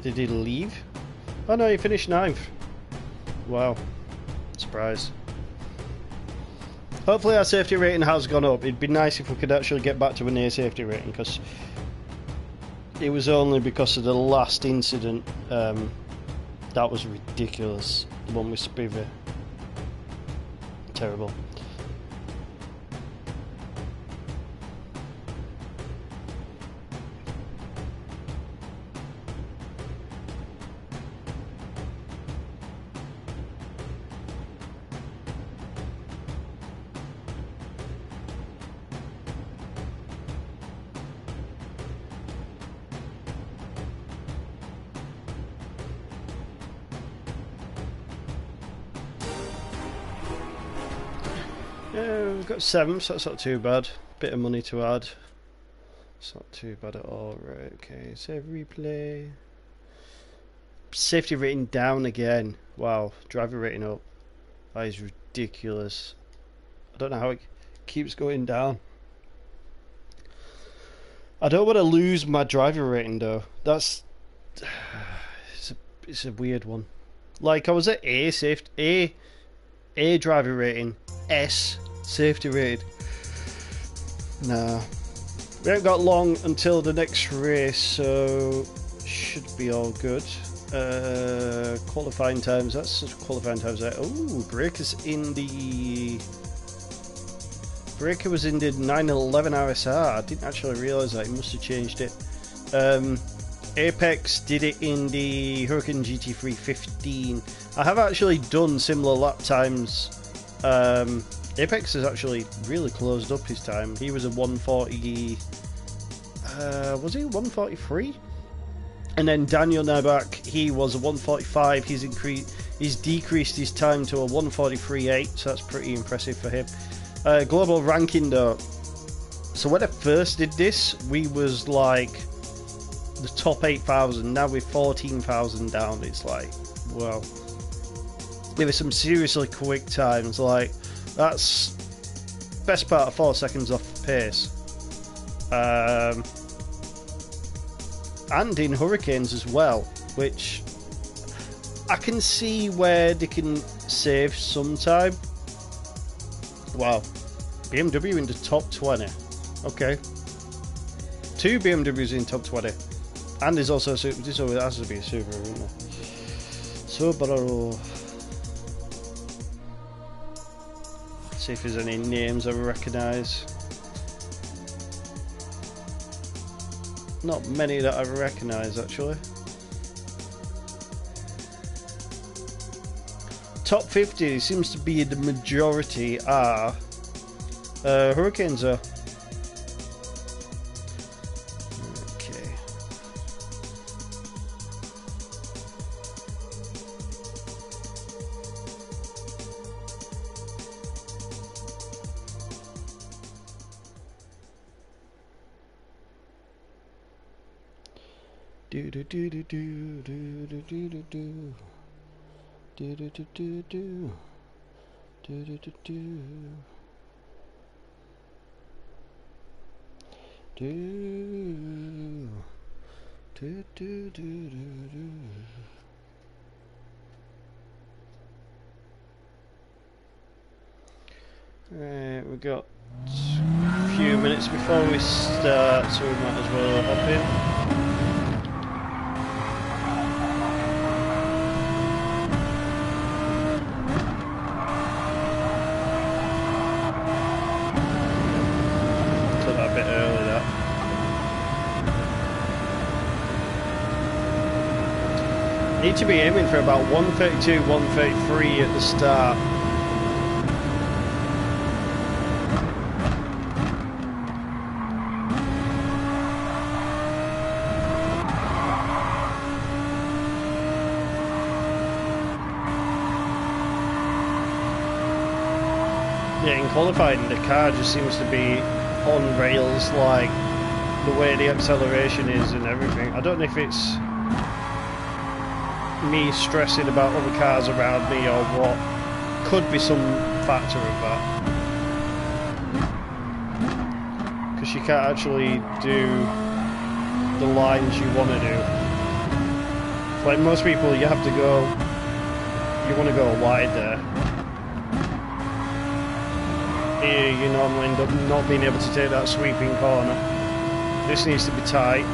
Did he leave? Oh no, he finished 9th. Wow. Surprise. Hopefully our safety rating has gone up. It'd be nice if we could actually get back to a near safety rating, because it was only because of the last incident. That was ridiculous. The one with Spivey. Terrible. We've got 7, so that's not too bad. Bit of money to add. It's not too bad at all. Right, okay, save replay. Safety rating down again. Wow, driver rating up. That is ridiculous. I don't know how it keeps going down. I don't want to lose my driver rating though. That's it's a weird one. Like I was at A safety, A driver rating, S safety rating. Nah, we haven't got long until the next race, so should be all good. Qualifying times. That's qualifying times there. Oh, Breaker's in the. Breaker was in the 911 RSR. I didn't actually realise that. He must have changed it. Apex did it in the Hurricane GT3 15. I have actually done similar lap times. Apex has actually really closed up his time. He was a 140. Was he 143? And then Daniel Nabak, he was a 145. He's decreased his time to a 143.8, so that's pretty impressive for him. Global ranking though. So when I first did this, we was like the top 8,000. Now we're 14,000 down. It's like, well, there were some seriously quick times. Like that's best part of 4 seconds off the pace. And in Hurricanes as well, which I can see where they can save some time. Wow, BMW in the top 20. Okay, 2 BMWs in top 20, and there's also this has to be a Subaru, isn't there? Subaru. Let's see if there's any names I recognise. Not many that I recognise actually. Top 50 seems to be the majority are Hurricanes are. Okay. Do do do do do do do do do do. Do do do do do do do do do do do do do. Right, we've got a few minutes before we start, so we might as well hop in. Need to be aiming for about 132, 133 at the start. Yeah, in qualifying the car just seems to be on rails, like the way the acceleration is and everything. I don't know if it's me stressing about other cars around me or what. Could be some factor of that, because you can't actually do the lines you want to do. Like most people, you have to go, you want to go wide there. Here you normally end up not being able to take that sweeping corner. This needs to be tight.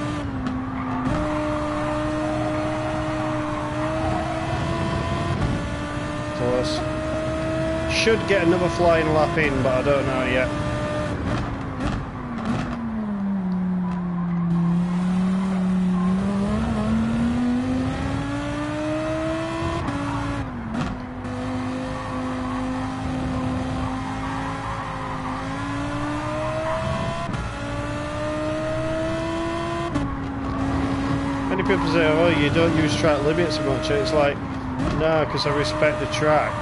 Should get another flying lap in, but I don't know yet. Many people say, oh, you don't use track limits much. It's like, no, because I respect the track.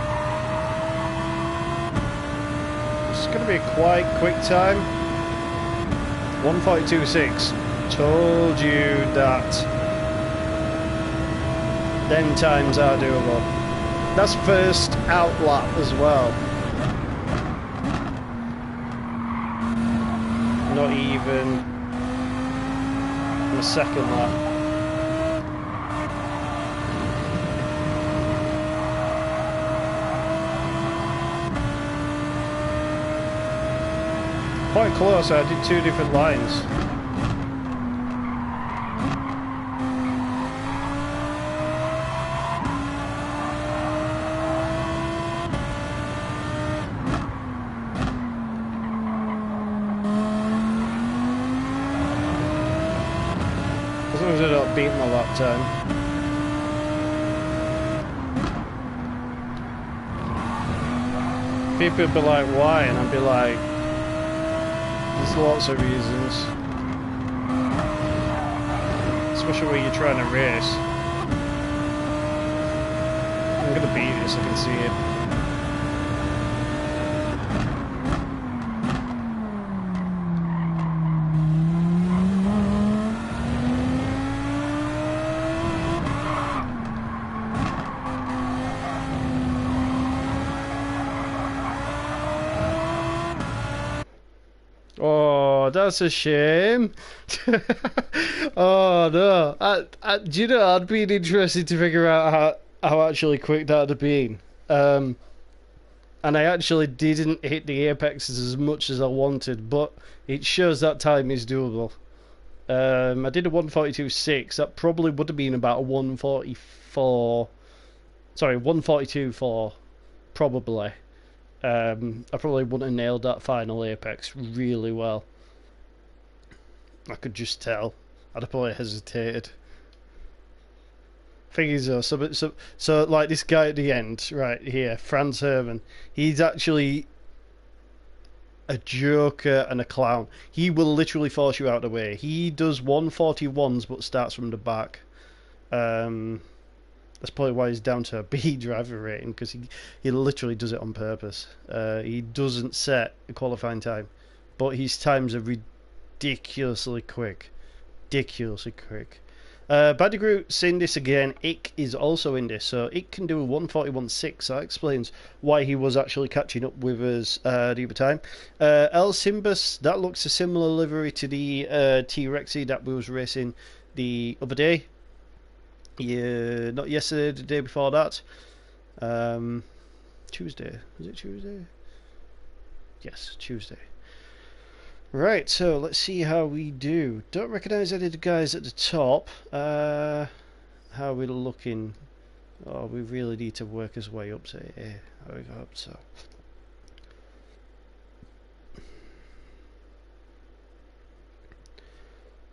It's going to be a quite quick time. 1:42.6. Told you that. Them times are doable. That's first out lap as well. Not even the second lap. Quite close, I did two different lines. As long as I don't beat my lap time. People would be like, why? And I'd be like, there's lots of reasons. Especially when you're trying to race. I'm gonna beat this, I can see it. Oh, that's a shame. Oh no. Do you know, I'd been interested to figure out how actually quick that'd have been. And I actually didn't hit the apexes as much as I wanted, but it shows that time is doable. I did a 1:42.6. That probably would have been about a 1:44. Sorry, 1:42.4, probably. I probably wouldn't have nailed that final apex really well. I could just tell. I'd have probably hesitated. Thing is though, so like this guy at the end, right here, Franz Herman, he's actually a joker and a clown. He will literally force you out of the way. He does 1:41s but starts from the back. That's probably why he's down to a B driver rating, because he literally does it on purpose. He doesn't set a qualifying time, but his times are ridiculously quick. Ridiculously quick. Badegru's in this again. Ick is also in this, so Ick can do a 1:41.6. That explains why he was actually catching up with us the other time. El Simbus, that looks a similar livery to the T-Rexy that we was racing the other day. Yeah, not yesterday, the day before that. Tuesday. Was it Tuesday? Yes, Tuesday. Right, so let's see how we do. Don't recognise any of the guys at the top. How are we looking? Oh, we really need to work his way up to here. How we go up so.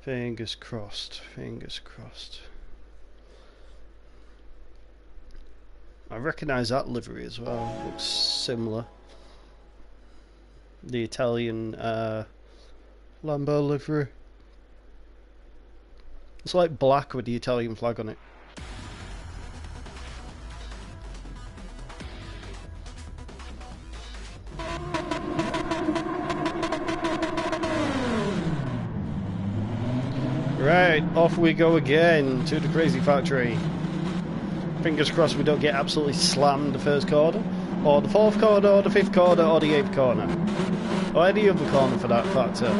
Fingers crossed. Fingers crossed. I recognise that livery as well. Looks similar. The Italian Lambo livery. It's like black with the Italian flag on it. Right, off we go again to the crazy factory. Fingers crossed we don't get absolutely slammed the first corner, or the fourth corner, or the fifth corner, or the eighth corner, or any other corner for that factor.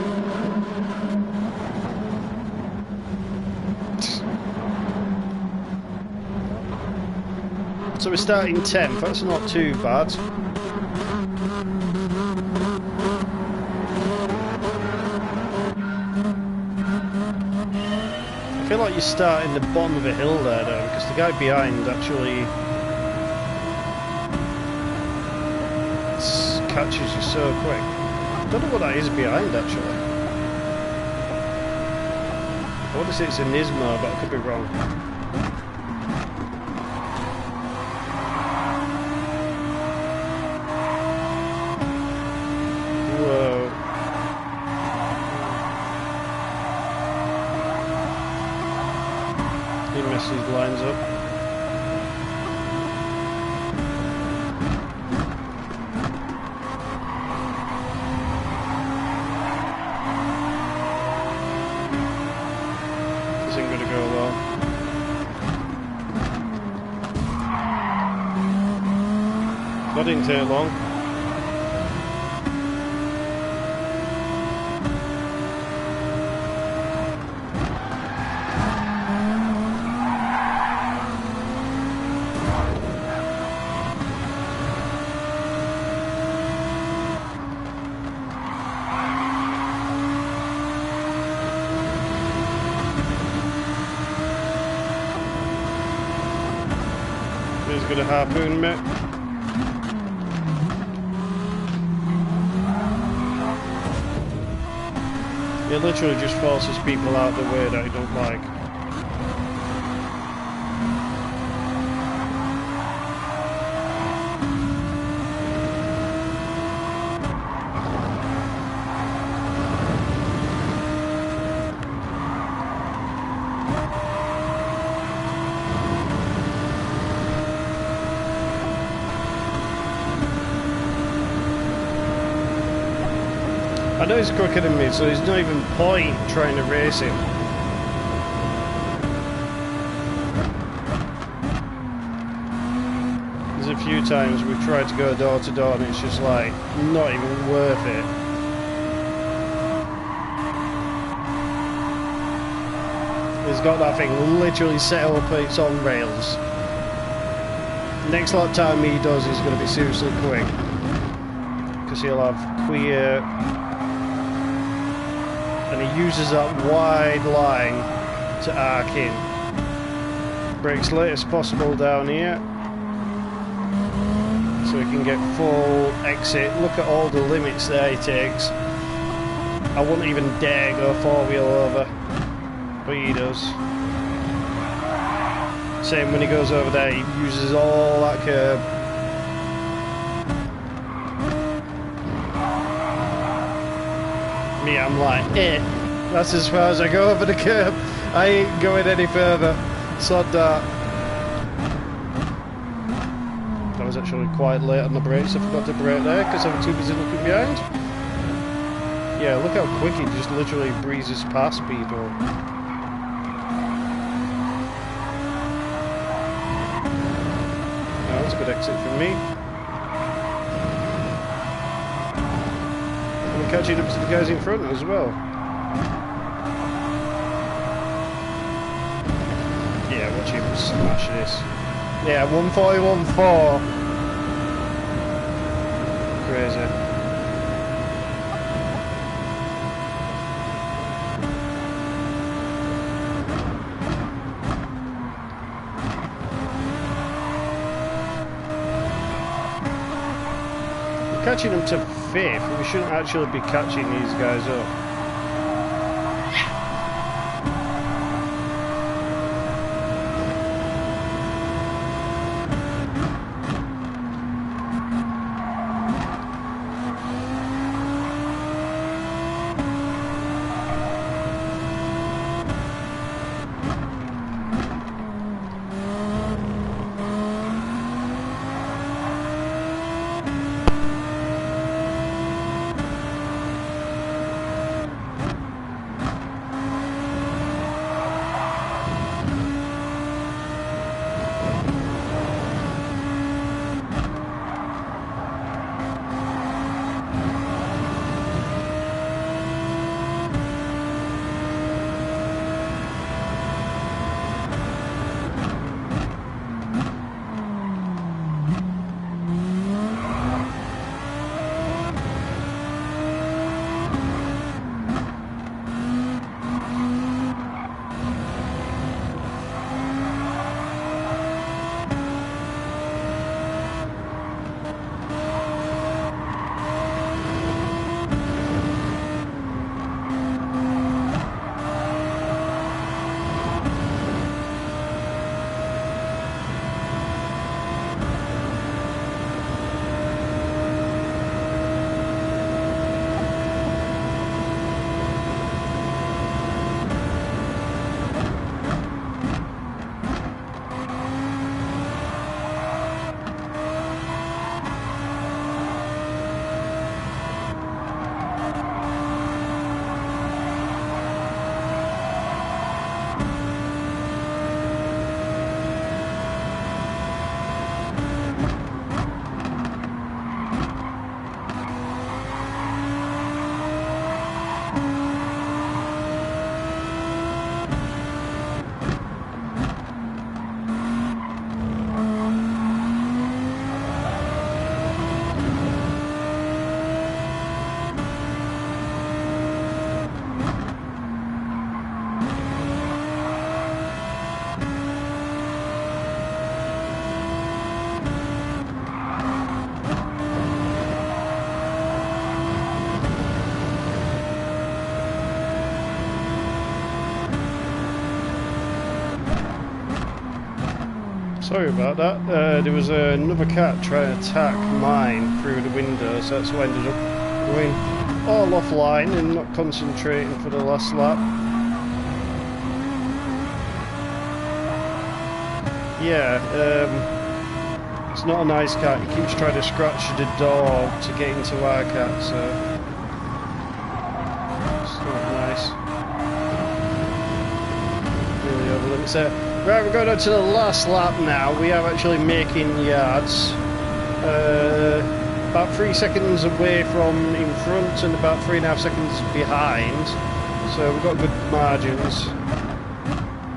So we're starting 10th, that's not too bad. I feel like you're starting the bottom of a hill there though, because the guy behind actually catches you so quick. I don't know what that is behind actually. I want to say it's a Nismo, but I could be wrong. Whoa. He messed these lines up. That didn't take long. He's gonna harpoon me. It literally just forces people out of the way that I don't like. I know he's quicker than me, so there's no even point trying to race him. There's a few times we've tried to go door to door and it's just like not even worth it. He's got that thing literally set up, it's on rails. Next lot of time he does is going to be seriously quick. Because he'll have queer... and he uses that wide line to arc in. Brakes late as possible down here, so he can get full exit. Look at all the limits there he takes. I wouldn't even dare go four-wheel over, but he does. Same when he goes over there, he uses all that curb. Me, I'm like, that's as far as I go over the curb. I ain't going any further. Sod that. I was actually quite late on the brakes. I forgot to brake there because I was too busy looking behind. Yeah, look how quick he just literally breezes past people. Oh, that's a good exit from me. Catching up to the guys in front as well. Yeah, watch him smash this. Yeah, 141.4. Crazy. Catching them to 5th, we shouldn't actually be catching these guys up. Sorry about that. There was another cat trying to attack mine through the window, so that's why I ended up going all offline and not concentrating for the last lap. Yeah, it's not a nice cat. He keeps trying to scratch the door to get into our cat, so it's not nice. Really overlimits there. Right, we're going on to the last lap now. We are actually making yards. About 3 seconds away from in front and about 3.5 seconds behind. So we've got good margins.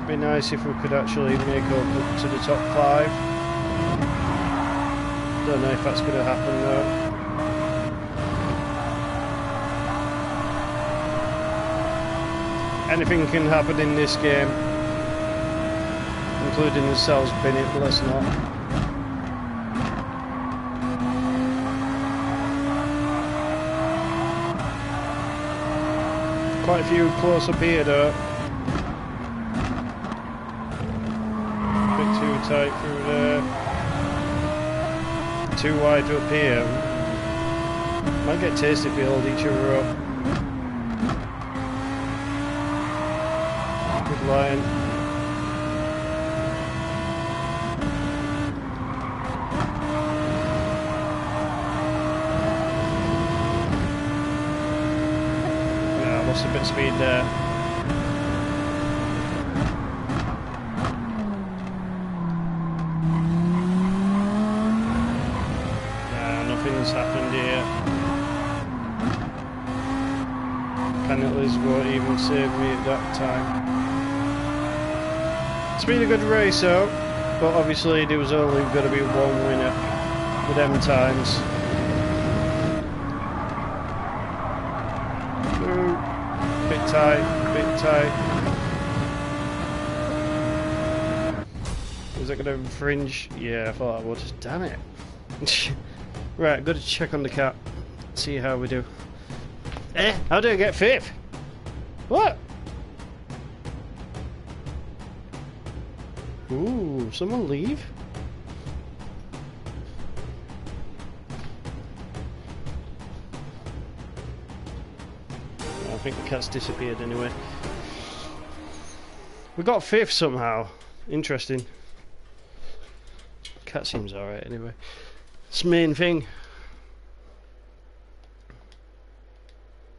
Be nice if we could actually make up to the top 5. Don't know if that's going to happen though. Anything can happen in this game, including ourselves being it, but let's not. Quite a few close up here though. A bit too tight through there. Too wide up here. Might get tasty if we hold each other up. Good line. A bit of speed there. Nothing's happened here. Penalties won't even save me at that time. It's been a good race though, but obviously there was only going to be one winner with them times. Bit tight. Is that going to infringe? Yeah, I thought I would. Damn it. Right, got to check on the cat. See how we do. How do I get 5th? What? Ooh, someone leave? I think the cat's disappeared anyway. We got 5th somehow. Interesting. Cat seems alright anyway. It's the main thing.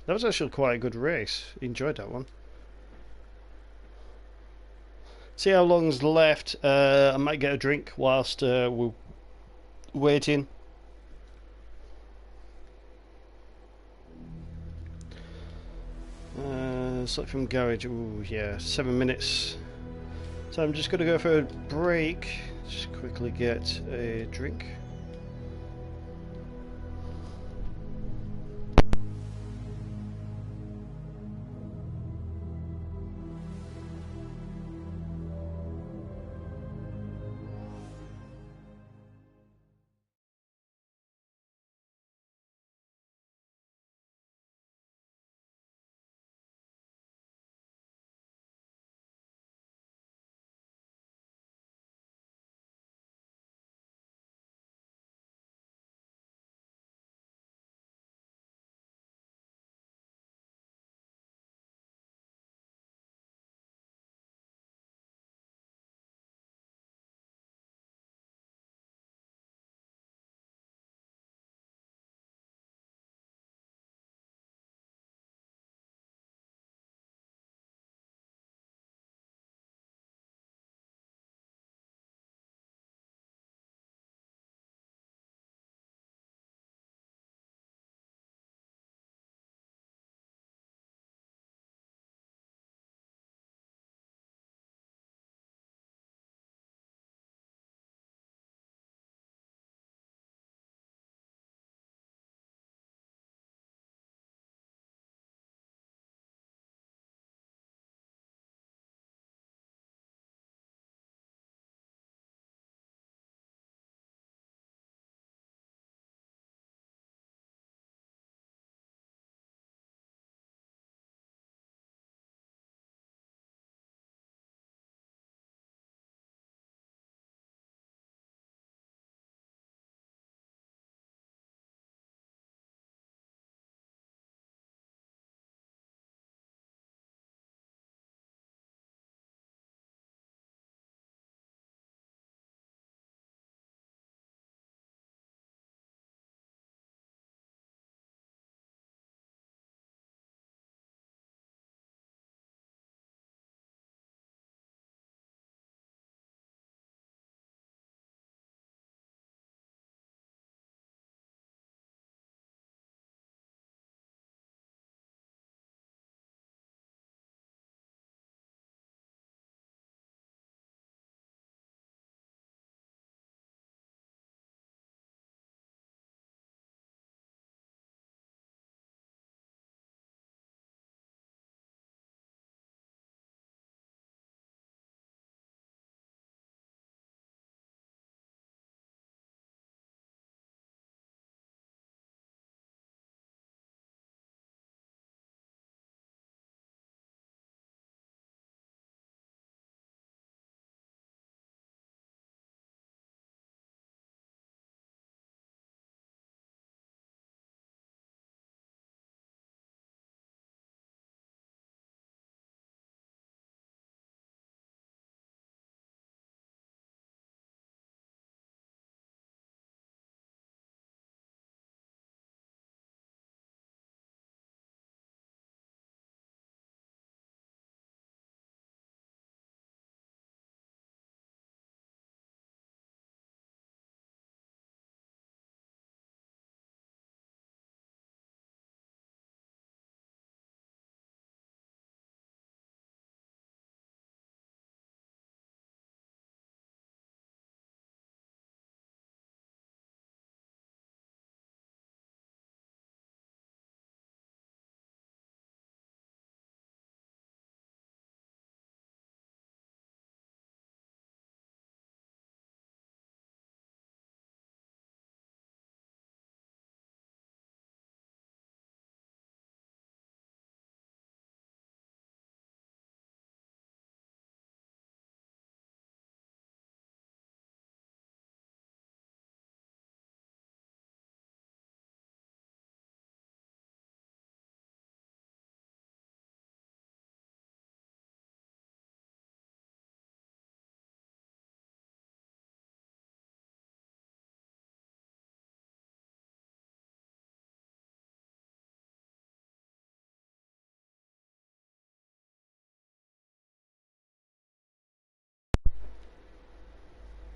That was actually quite a good race. Enjoyed that one. See how long's left. I might get a drink whilst we're waiting. Select from garage. Ooh, yeah, 7 minutes. So I'm just going to go for a break. Just quickly get a drink.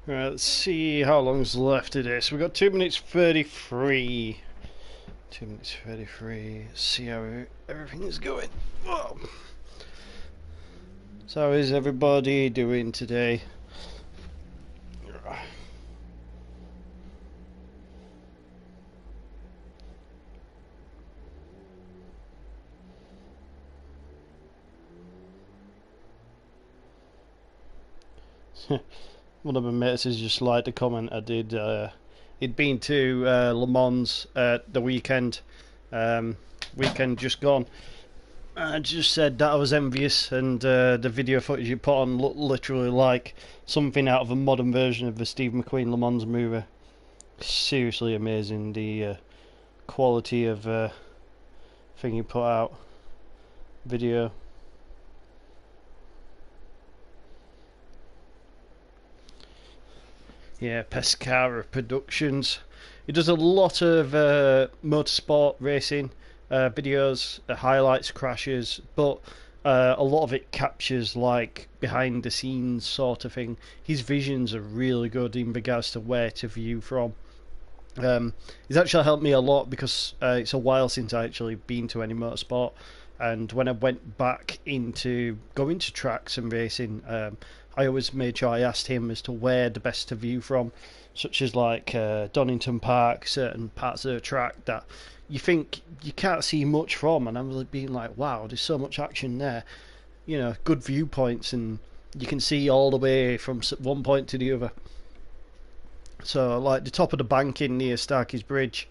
Right, let's see how long's left of this. We've got 2 minutes 33. 2 minutes 33. See how everything is going. Whoa. So how is everybody doing today? One of my mates has just liked a comment I did. He'd been to Le Mans the weekend just gone. I just said that I was envious, and the video footage you put on looked literally like something out of a modern version of the Steve McQueen Le Mans movie. Seriously amazing, the quality of thing you put out. Video. Yeah, Pescara Productions. He does a lot of motorsport racing videos, highlights, crashes, but a lot of it captures like behind the scenes sort of thing. His visions are really good in regards to where to view from. He's actually helped me a lot because it's a while since I actually been to any motorsport, and when I went back into going to tracks and racing, I always made sure I asked him as to where the best to view from, such as like Donington Park, certain parts of the track that you think you can't see much from, and I'm being like, wow, there's so much action there, you know, good viewpoints, and you can see all the way from one point to the other. So like the top of the banking near Starkey's Bridge,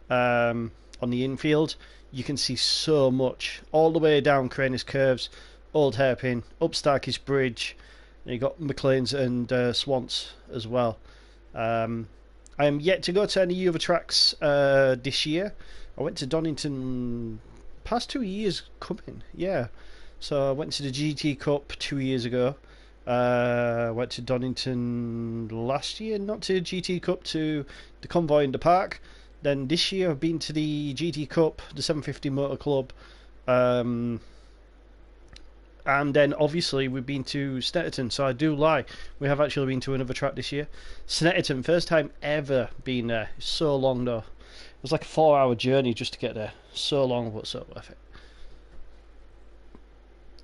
on the infield, you can see so much all the way down Craner's Curves, Old Hairpin, up Starkey's Bridge. You got McLean's and Swans as well. I am yet to go to any other tracks this year. I went to Donington past 2 years coming, yeah. So I went to the GT Cup 2 years ago. Went to Donington last year, not to GT Cup, to the Convoy in the Park. Then this year I've been to the GT Cup, the 750 Motor Club. And then obviously we've been to Snetterton, so I do lie, we have actually been to another track this year. Snetterton, first time ever been there. It's so long though. It was like a 4-hour journey just to get there. So long, but so worth it.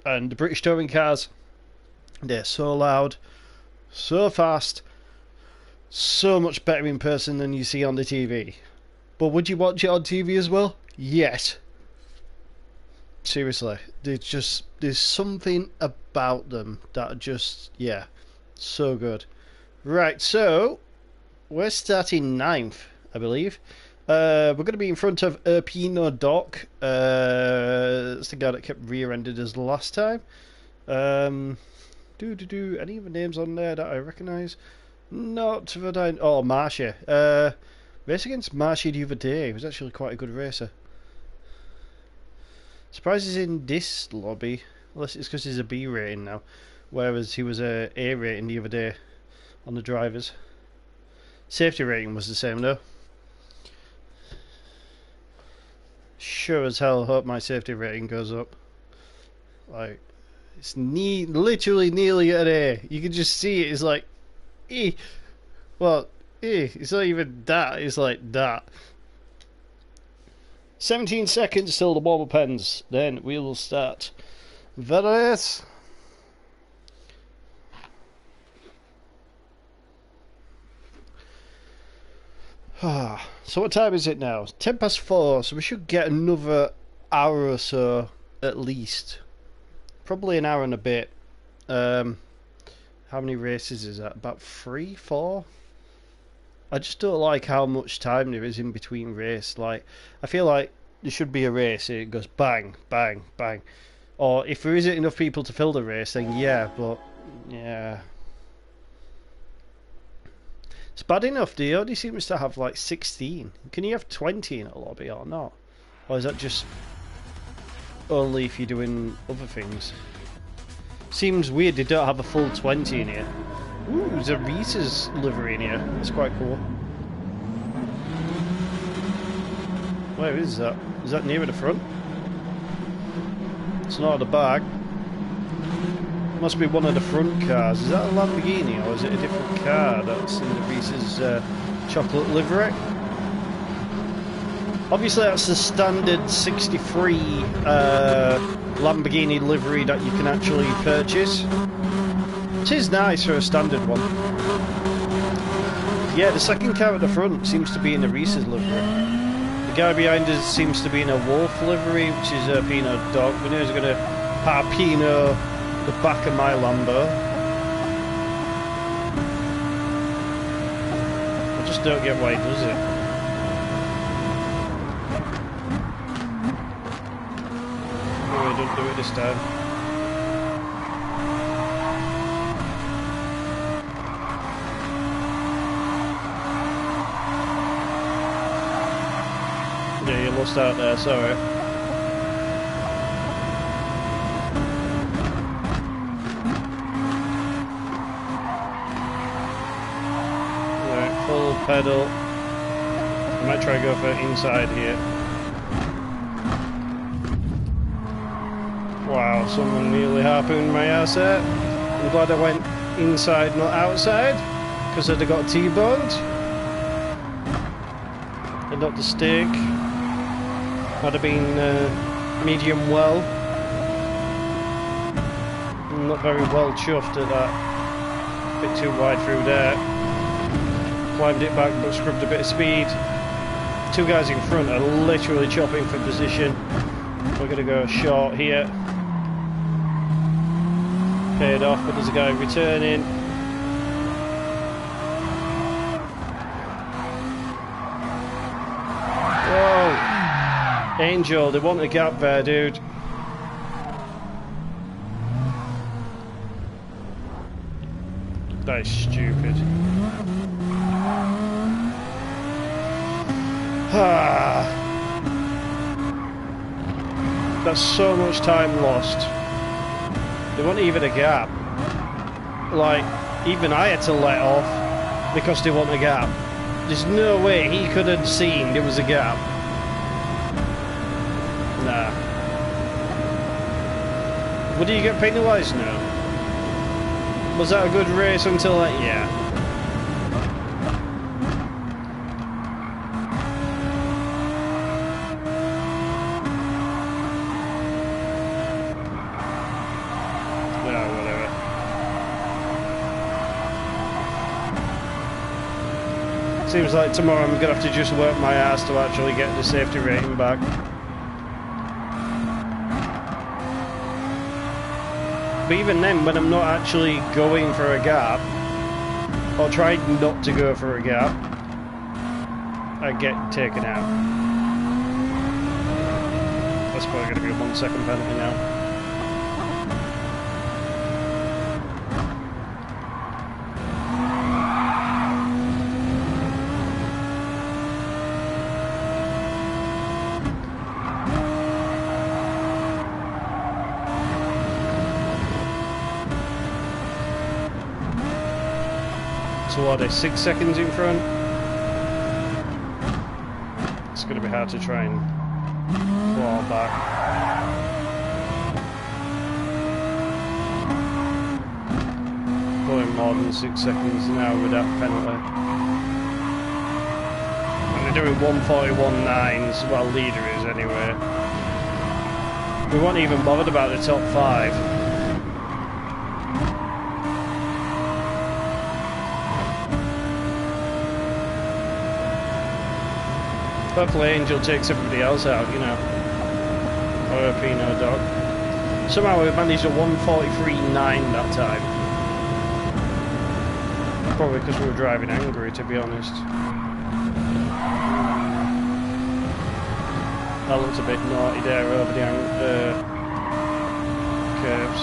And the British touring cars, they're so loud, so fast, so much better in person than you see on the TV. But would you watch it on TV as well? Yes. Seriously, there's something about them that just, yeah, so good. Right, so we're starting 9th, I believe. We're going to be in front of Erpino Doc. That's the guy that kept rear-ended us last time. Any of the names on there that I recognise? Not that I... Oh, Marsha. Race against Marsha the other day. He was actually quite a good racer. Surprised he's in this lobby, unless it's because he's a B rating now, whereas he was a A rating the other day on the drivers. Safety rating was the same though. Sure as hell hope my safety rating goes up. Like, it's literally nearly at A. You can just see it. It's like, eh. Well, eh. It's not even that. It's like that. 17 seconds till the warm-up ends. Then we will start the race. So what time is it now? 10 past 4, so we should get another hour or so at least. Probably an hour and a bit. How many races is that? About 3, 4? I just don't like how much time there is in between race. Like, I feel like there should be a race and it goes bang, bang, bang. Or if there isn't enough people to fill the race, then yeah, but yeah. It's bad enough, the only seems to have like 16. Can you have 20 in a lobby or not? Or is that just only if you're doing other things? Seems weird they don't have a full 20 in here. Ooh, there's a Reese's livery in here. That's quite cool. Where is that? Is that near the front? It's not at the back. must be one of the front cars. Is that a Lamborghini or is it a different car that's in the Reese's chocolate livery? Obviously that's the standard 63 Lamborghini livery that you can actually purchase. It is nice for a standard one. Yeah, the second car at the front seems to be in the Reese's livery. The guy behind us seems to be in a wolf livery, which is a Pinot dog. We know he's going to Pinot the back of my Lambo. I just don't get why he does it. No, he don't do it this time. Yeah, you lost out there, sorry. Right, full pedal. I might try to go for inside here. Wow, someone nearly harpooned my ass there. I'm glad I went inside, not outside, because I'd have got T-boned. And not the steak. Might have been medium well. I'm not very well chuffed at that. A bit too wide through there. Climbed it back but scrubbed a bit of speed. Two guys in front are literally chopping for position. We're going to go short here. Paid off, but there's a guy returning. Whoa! Angel, they want a gap there, dude. That is stupid. That's so much time lost. There wasn't even a gap. Like, even I had to let off because they want a gap. There's no way he could have seen there was a gap. Nah. Would you get penalised now? Was that a good race until that? Yeah. Seems like tomorrow I'm going to have to just work my ass to actually get the safety rating back. But even then, when I'm not actually going for a gap, or trying not to go for a gap, I get taken out. That's probably going to be a 1 second penalty now. So what are they, 6 seconds in front? It's going to be hard to try and claw back. Going more than 6 seconds now with that penalty. And they're doing 141.9s, well, leader is anyway. We weren't even bothered about the top 5. Hopefully Angel takes everybody else out, you know. Or a Pinot dog. Somehow we managed a 143.9 that time. Probably because we were driving angry, to be honest. That looks a bit naughty there over the curves.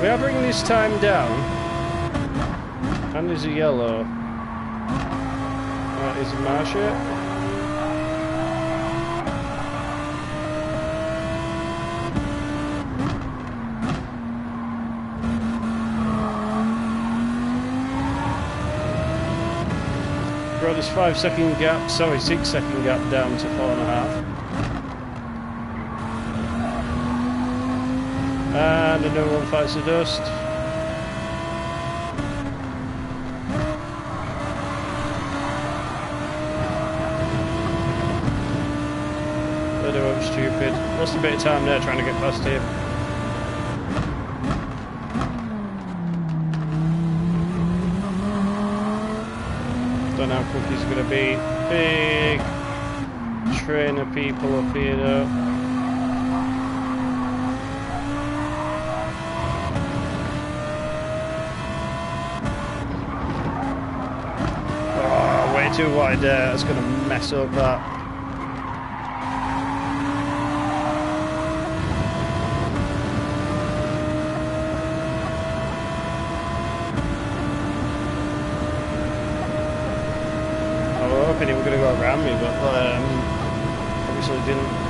We are bringing this time down. And there's a yellow. That is Marsha. brought this 5-second gap, sorry, 6-second gap down to 4.5. And another one fights the dust. I'm stupid. Lost a bit of time there trying to get past him. Don't know how quick he's going to be. Big train of people up here though. Oh, way too wide there. That's going to mess up that. He was going to go around me, but obviously didn't.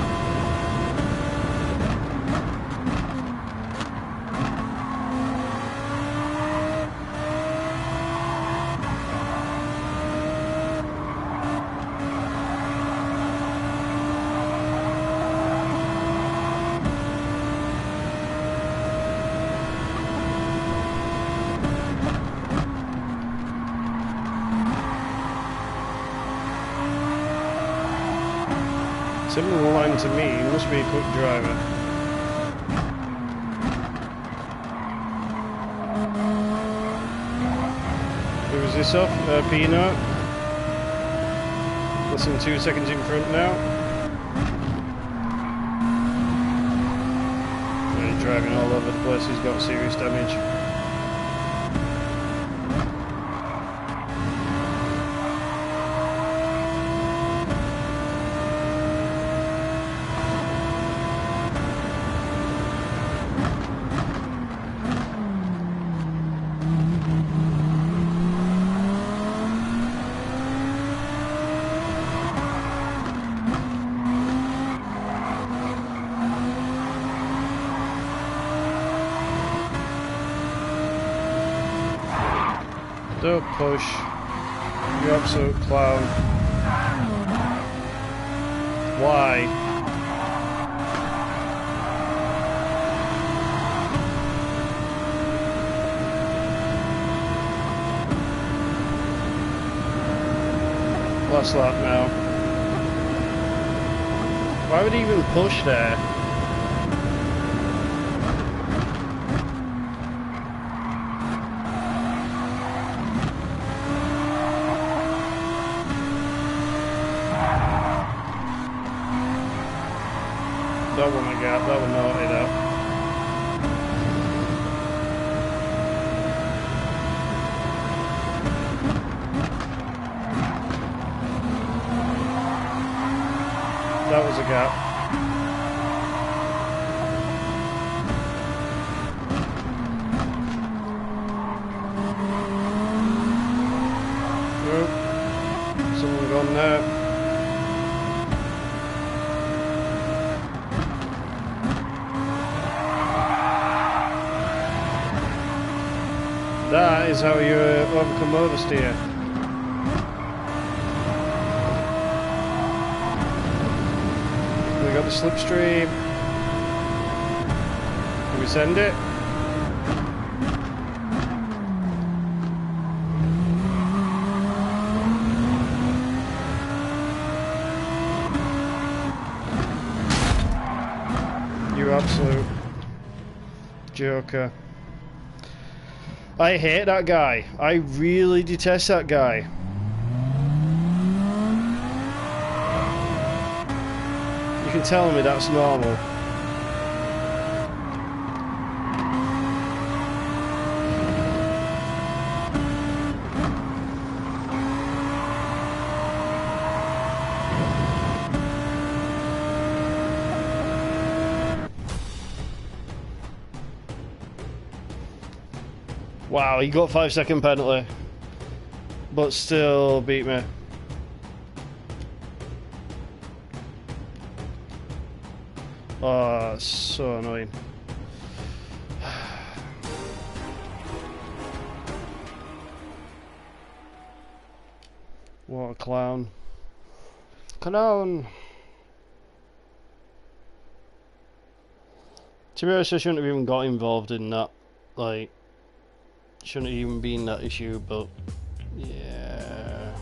Similar line to me, he must be a quick driver. Who was this off? Peanut. Less than 2 seconds in front now. He's driving all over the place, he's got serious damage. Don't push, you absolute clown. Why? Last lap now. Why would he even push there? That one I got, that one naughty though. That was a gap. Oh, someone gone there. That is how you overcome oversteer. We got the slipstream. Can we send it? You absolute joker. I hate that guy. I really detest that guy. You can tell me that's normal. Wow, he got 5-second penalty, but still beat me. Oh, it's so annoying. What a clown. Clown! To be honest, I shouldn't have even got involved in that. Like, shouldn't have even been that issue, but yeah.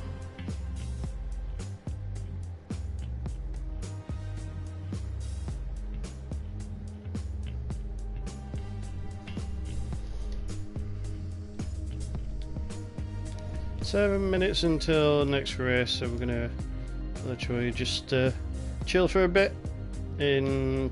Seven minutes until next race, so we're gonna literally just chill for a bit in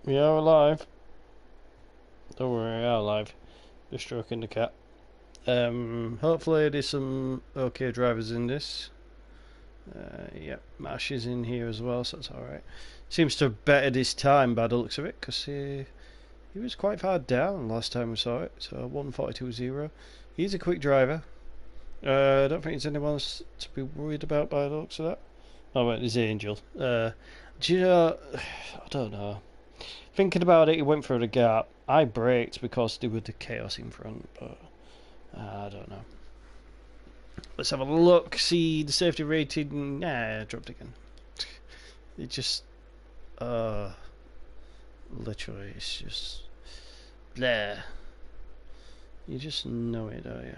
We are alive. Don't worry, we are alive. Just stroking the cat. Hopefully there's some okay drivers in this. Yep, Mash is in here as well, so that's alright. Seems to have bettered his time by the looks of it, because he was quite far down last time we saw it. So 1:42.0. He's a quick driver. I don't think there's anyone else to be worried about by the looks of that. Oh wait, there's Angel. Do you know, I don't know. Thinking about it, he went through the gap. I braked because there was the chaos in front, but I don't know. Let's have a look, see the safety rating. Nah, dropped again. It just, literally, it's just, there. You just know it, don't you?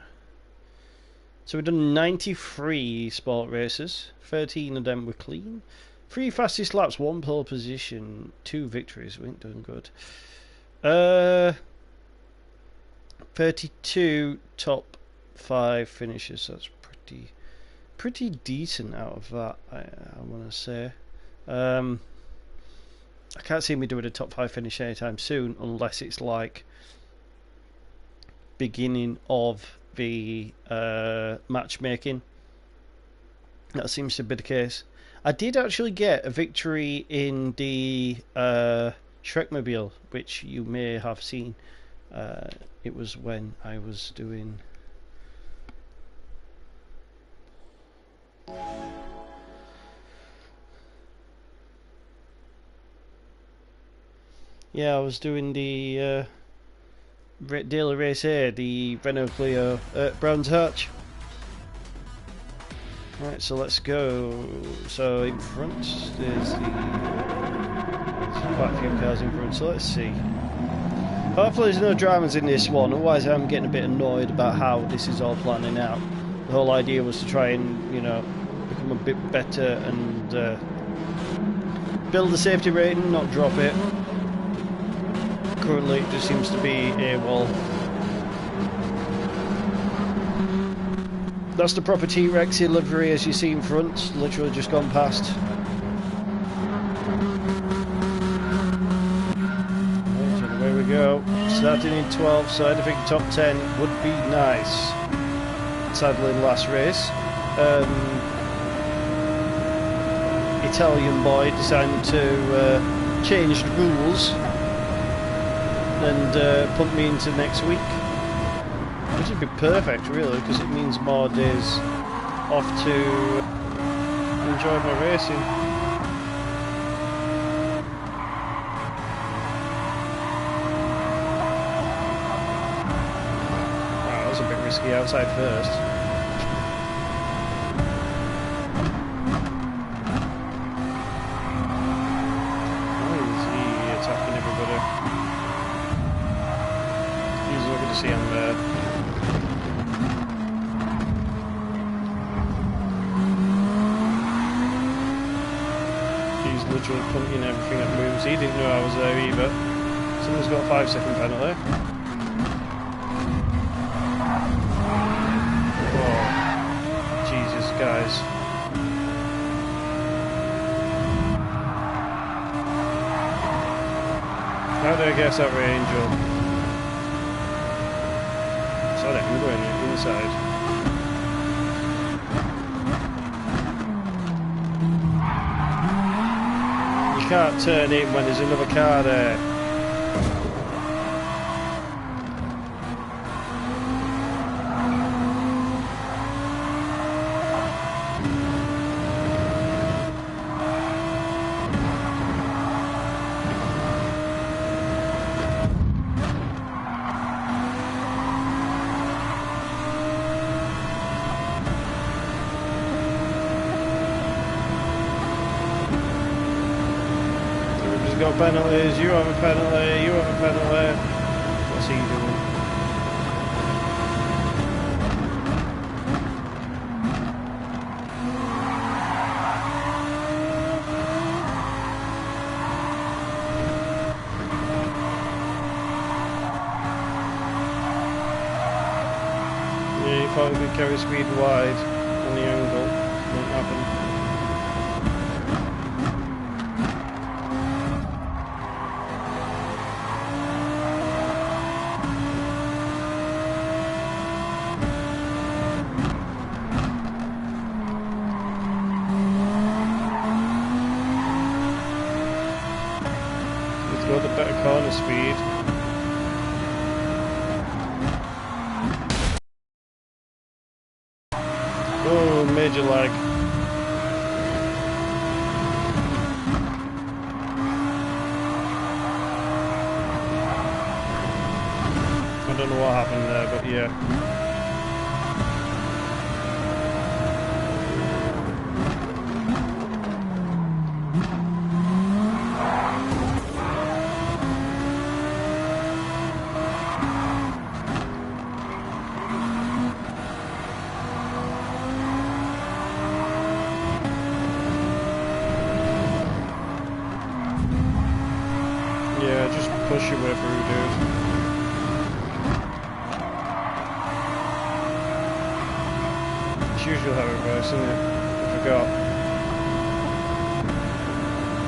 So we've done 93 sport races, 13 of them were clean. 3 fastest laps, 1 pole position, 2 victories. We ain't doing good. 32 top 5 finishes. That's pretty decent out of that. I want to say. I can't see me doing a top 5 finish anytime soon, unless it's like beginning of the matchmaking. That seems to be the case. I did actually get a victory in the Shrekmobile, which you may have seen. It was when I was doing... Yeah, I was doing the daily race here, the Renault Clio Brands Hatch. Right, so let's go. So in front, there's quite a few cars in front, so let's see. Hopefully there's no dramas in this one, otherwise I'm getting a bit annoyed about how this is all planning out. The whole idea was to try and, you know, become a bit better and build the safety rating, not drop it. Currently it just seems to be AWOL. That's the proper T-Rex livery as you see in front, literally just gone past. Right, so away we go. Starting in 12th, so I think top 10 would be nice. Sadly, last race. Italian boy decided to change the rules and put me into next week. Which would be perfect, really, because it means more days off to enjoy my racing. Wow, that was a bit risky outside first. Why is he attacking everybody? He's looking to see him there. Literally punting everything that moves. He didn't know I was there either. Someone's got a 5-second penalty. Oh, Jesus, guys. How do I guess that way, Angel? Sorry, I'm going inside. You can't turn in when there's another car there. Got penalties, you have a penalty, you have a penalty. What's he doing? Yeah, he thought he could carry speed wide on the angle. Won't happen. better corner speed. Oh, major lag. I don't know what happened there, but yeah. Yeah, just push your way through, dude. It's usually how it works, isn't it? I forgot.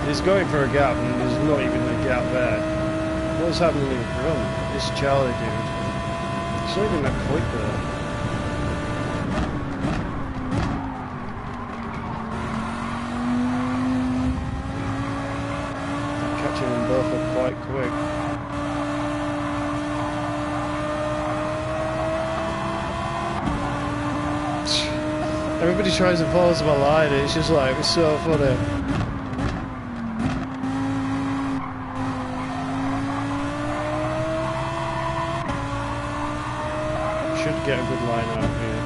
He's going for a gap and there's not even a gap there. What's happening in front? This Charlie dude. It's not even that quick though. Catching them both up quite quick. Everybody tries to follow my line, it's just like, it's so funny. Should get a good line out of here.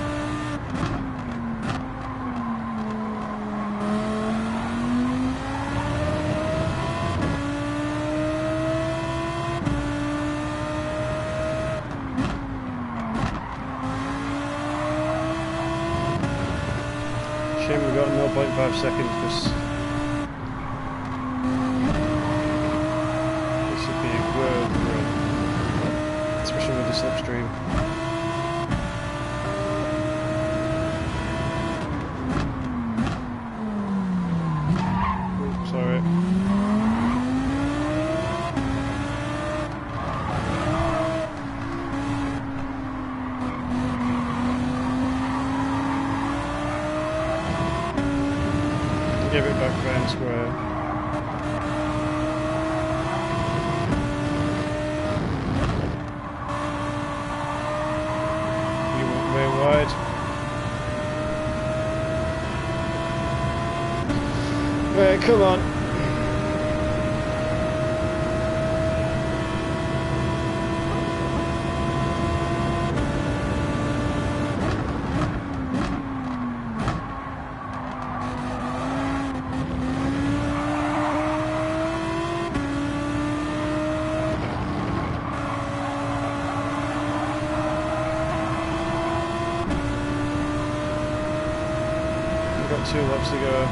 Shame we got 0.5 seconds because this would be a good run, especially with the slipstream. Oops, sorry. Give it back fair and square. You went way wide. Right, come on. Got 2 laps to go.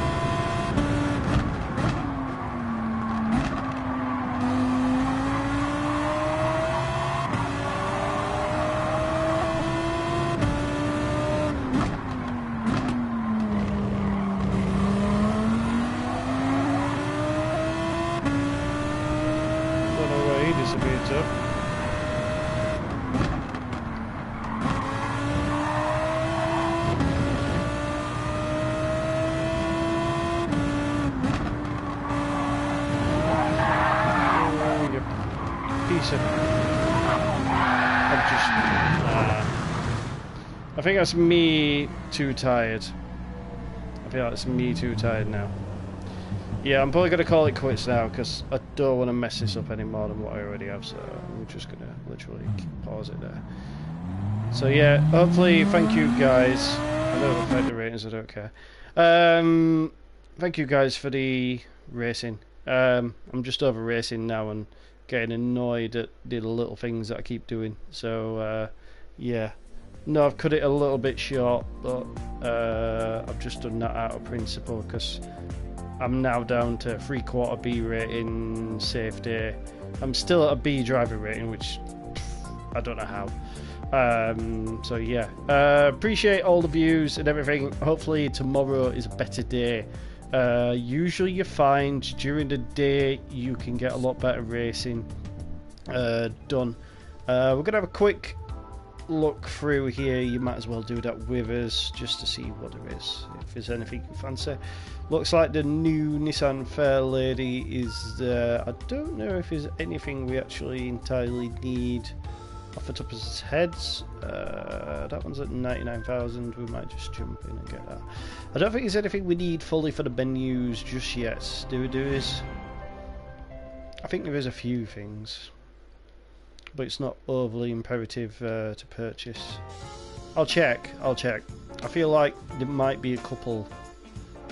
Don't know where he disappeared to. I think that's me too tired. I feel like it's me too tired now. Yeah, I'm probably going to call it quits now because I don't want to mess this up any more than what I already have, so I'm just going to literally pause it there. So yeah, hopefully, thank you guys. I know it'll affect the ratings, I don't care. Thank you guys for the racing. I'm just over racing now and getting annoyed at the little things that I keep doing. So yeah, no, I've cut it a little bit short, but I've just done that out of principle because I'm now down to 3/4 B rating, safety. I'm still at a B driver rating, which I don't know how. So yeah, appreciate all the views and everything. Hopefully tomorrow is a better day. Usually you find during the day you can get a lot better racing done. We're gonna have a quick look through here, you might as well do that with us just to see what there is, if there's anything you fancy. Looks like the new Nissan Fairlady is there. I don't know if there's anything we actually entirely need off the top of his heads. That one's at 99,000. We might just jump in and get that. I don't think there's anything we need fully for the menus just yet. Do we do this? I think there is a few things, but it's not overly imperative to purchase. I'll check. I feel like there might be a couple,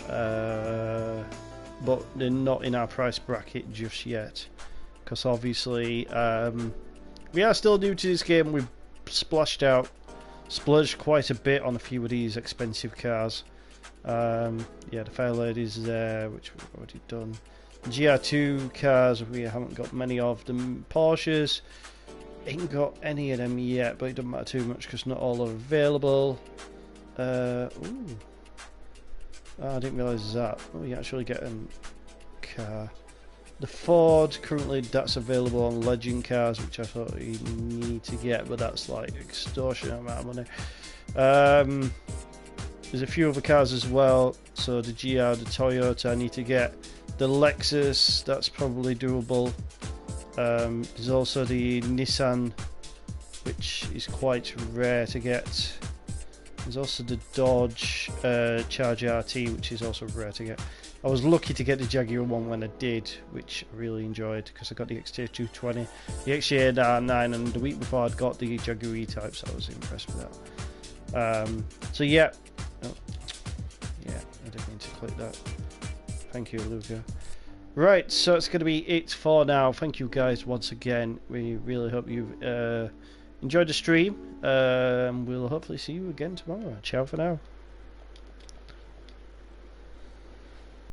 but they're not in our price bracket just yet, because obviously we are still new to this game. We've splurged quite a bit on a few of these expensive cars. Yeah, the Fairlady's there, which we've already done. GR2 cars, we haven't got many of them. Porsches, ain't got any of them yet, but it doesn't matter too much because not all are available. Ooh. Oh, I didn't realise that. Oh, you actually get a car. The Ford, currently that's available on Legend cars, which I thought you need to get, but that's like extortionate amount of money. There's a few other cars as well, so the GR, the Toyota I need to get. The Lexus, that's probably doable. There's also the Nissan, which is quite rare to get. There's also the Dodge Charger RT, which is also rare to get. I was lucky to get the Jaguar one when I did, which I really enjoyed because I got the XJ220, the XJ9, and the week before I'd got the Jaguar E-Type, so I was impressed with that. So yeah, oh, yeah, I didn't mean to click that. Thank you, Luca. Right, so it's going to be it for now. Thank you guys once again. We really hope you've enjoyed the stream. We'll hopefully see you again tomorrow. Ciao for now.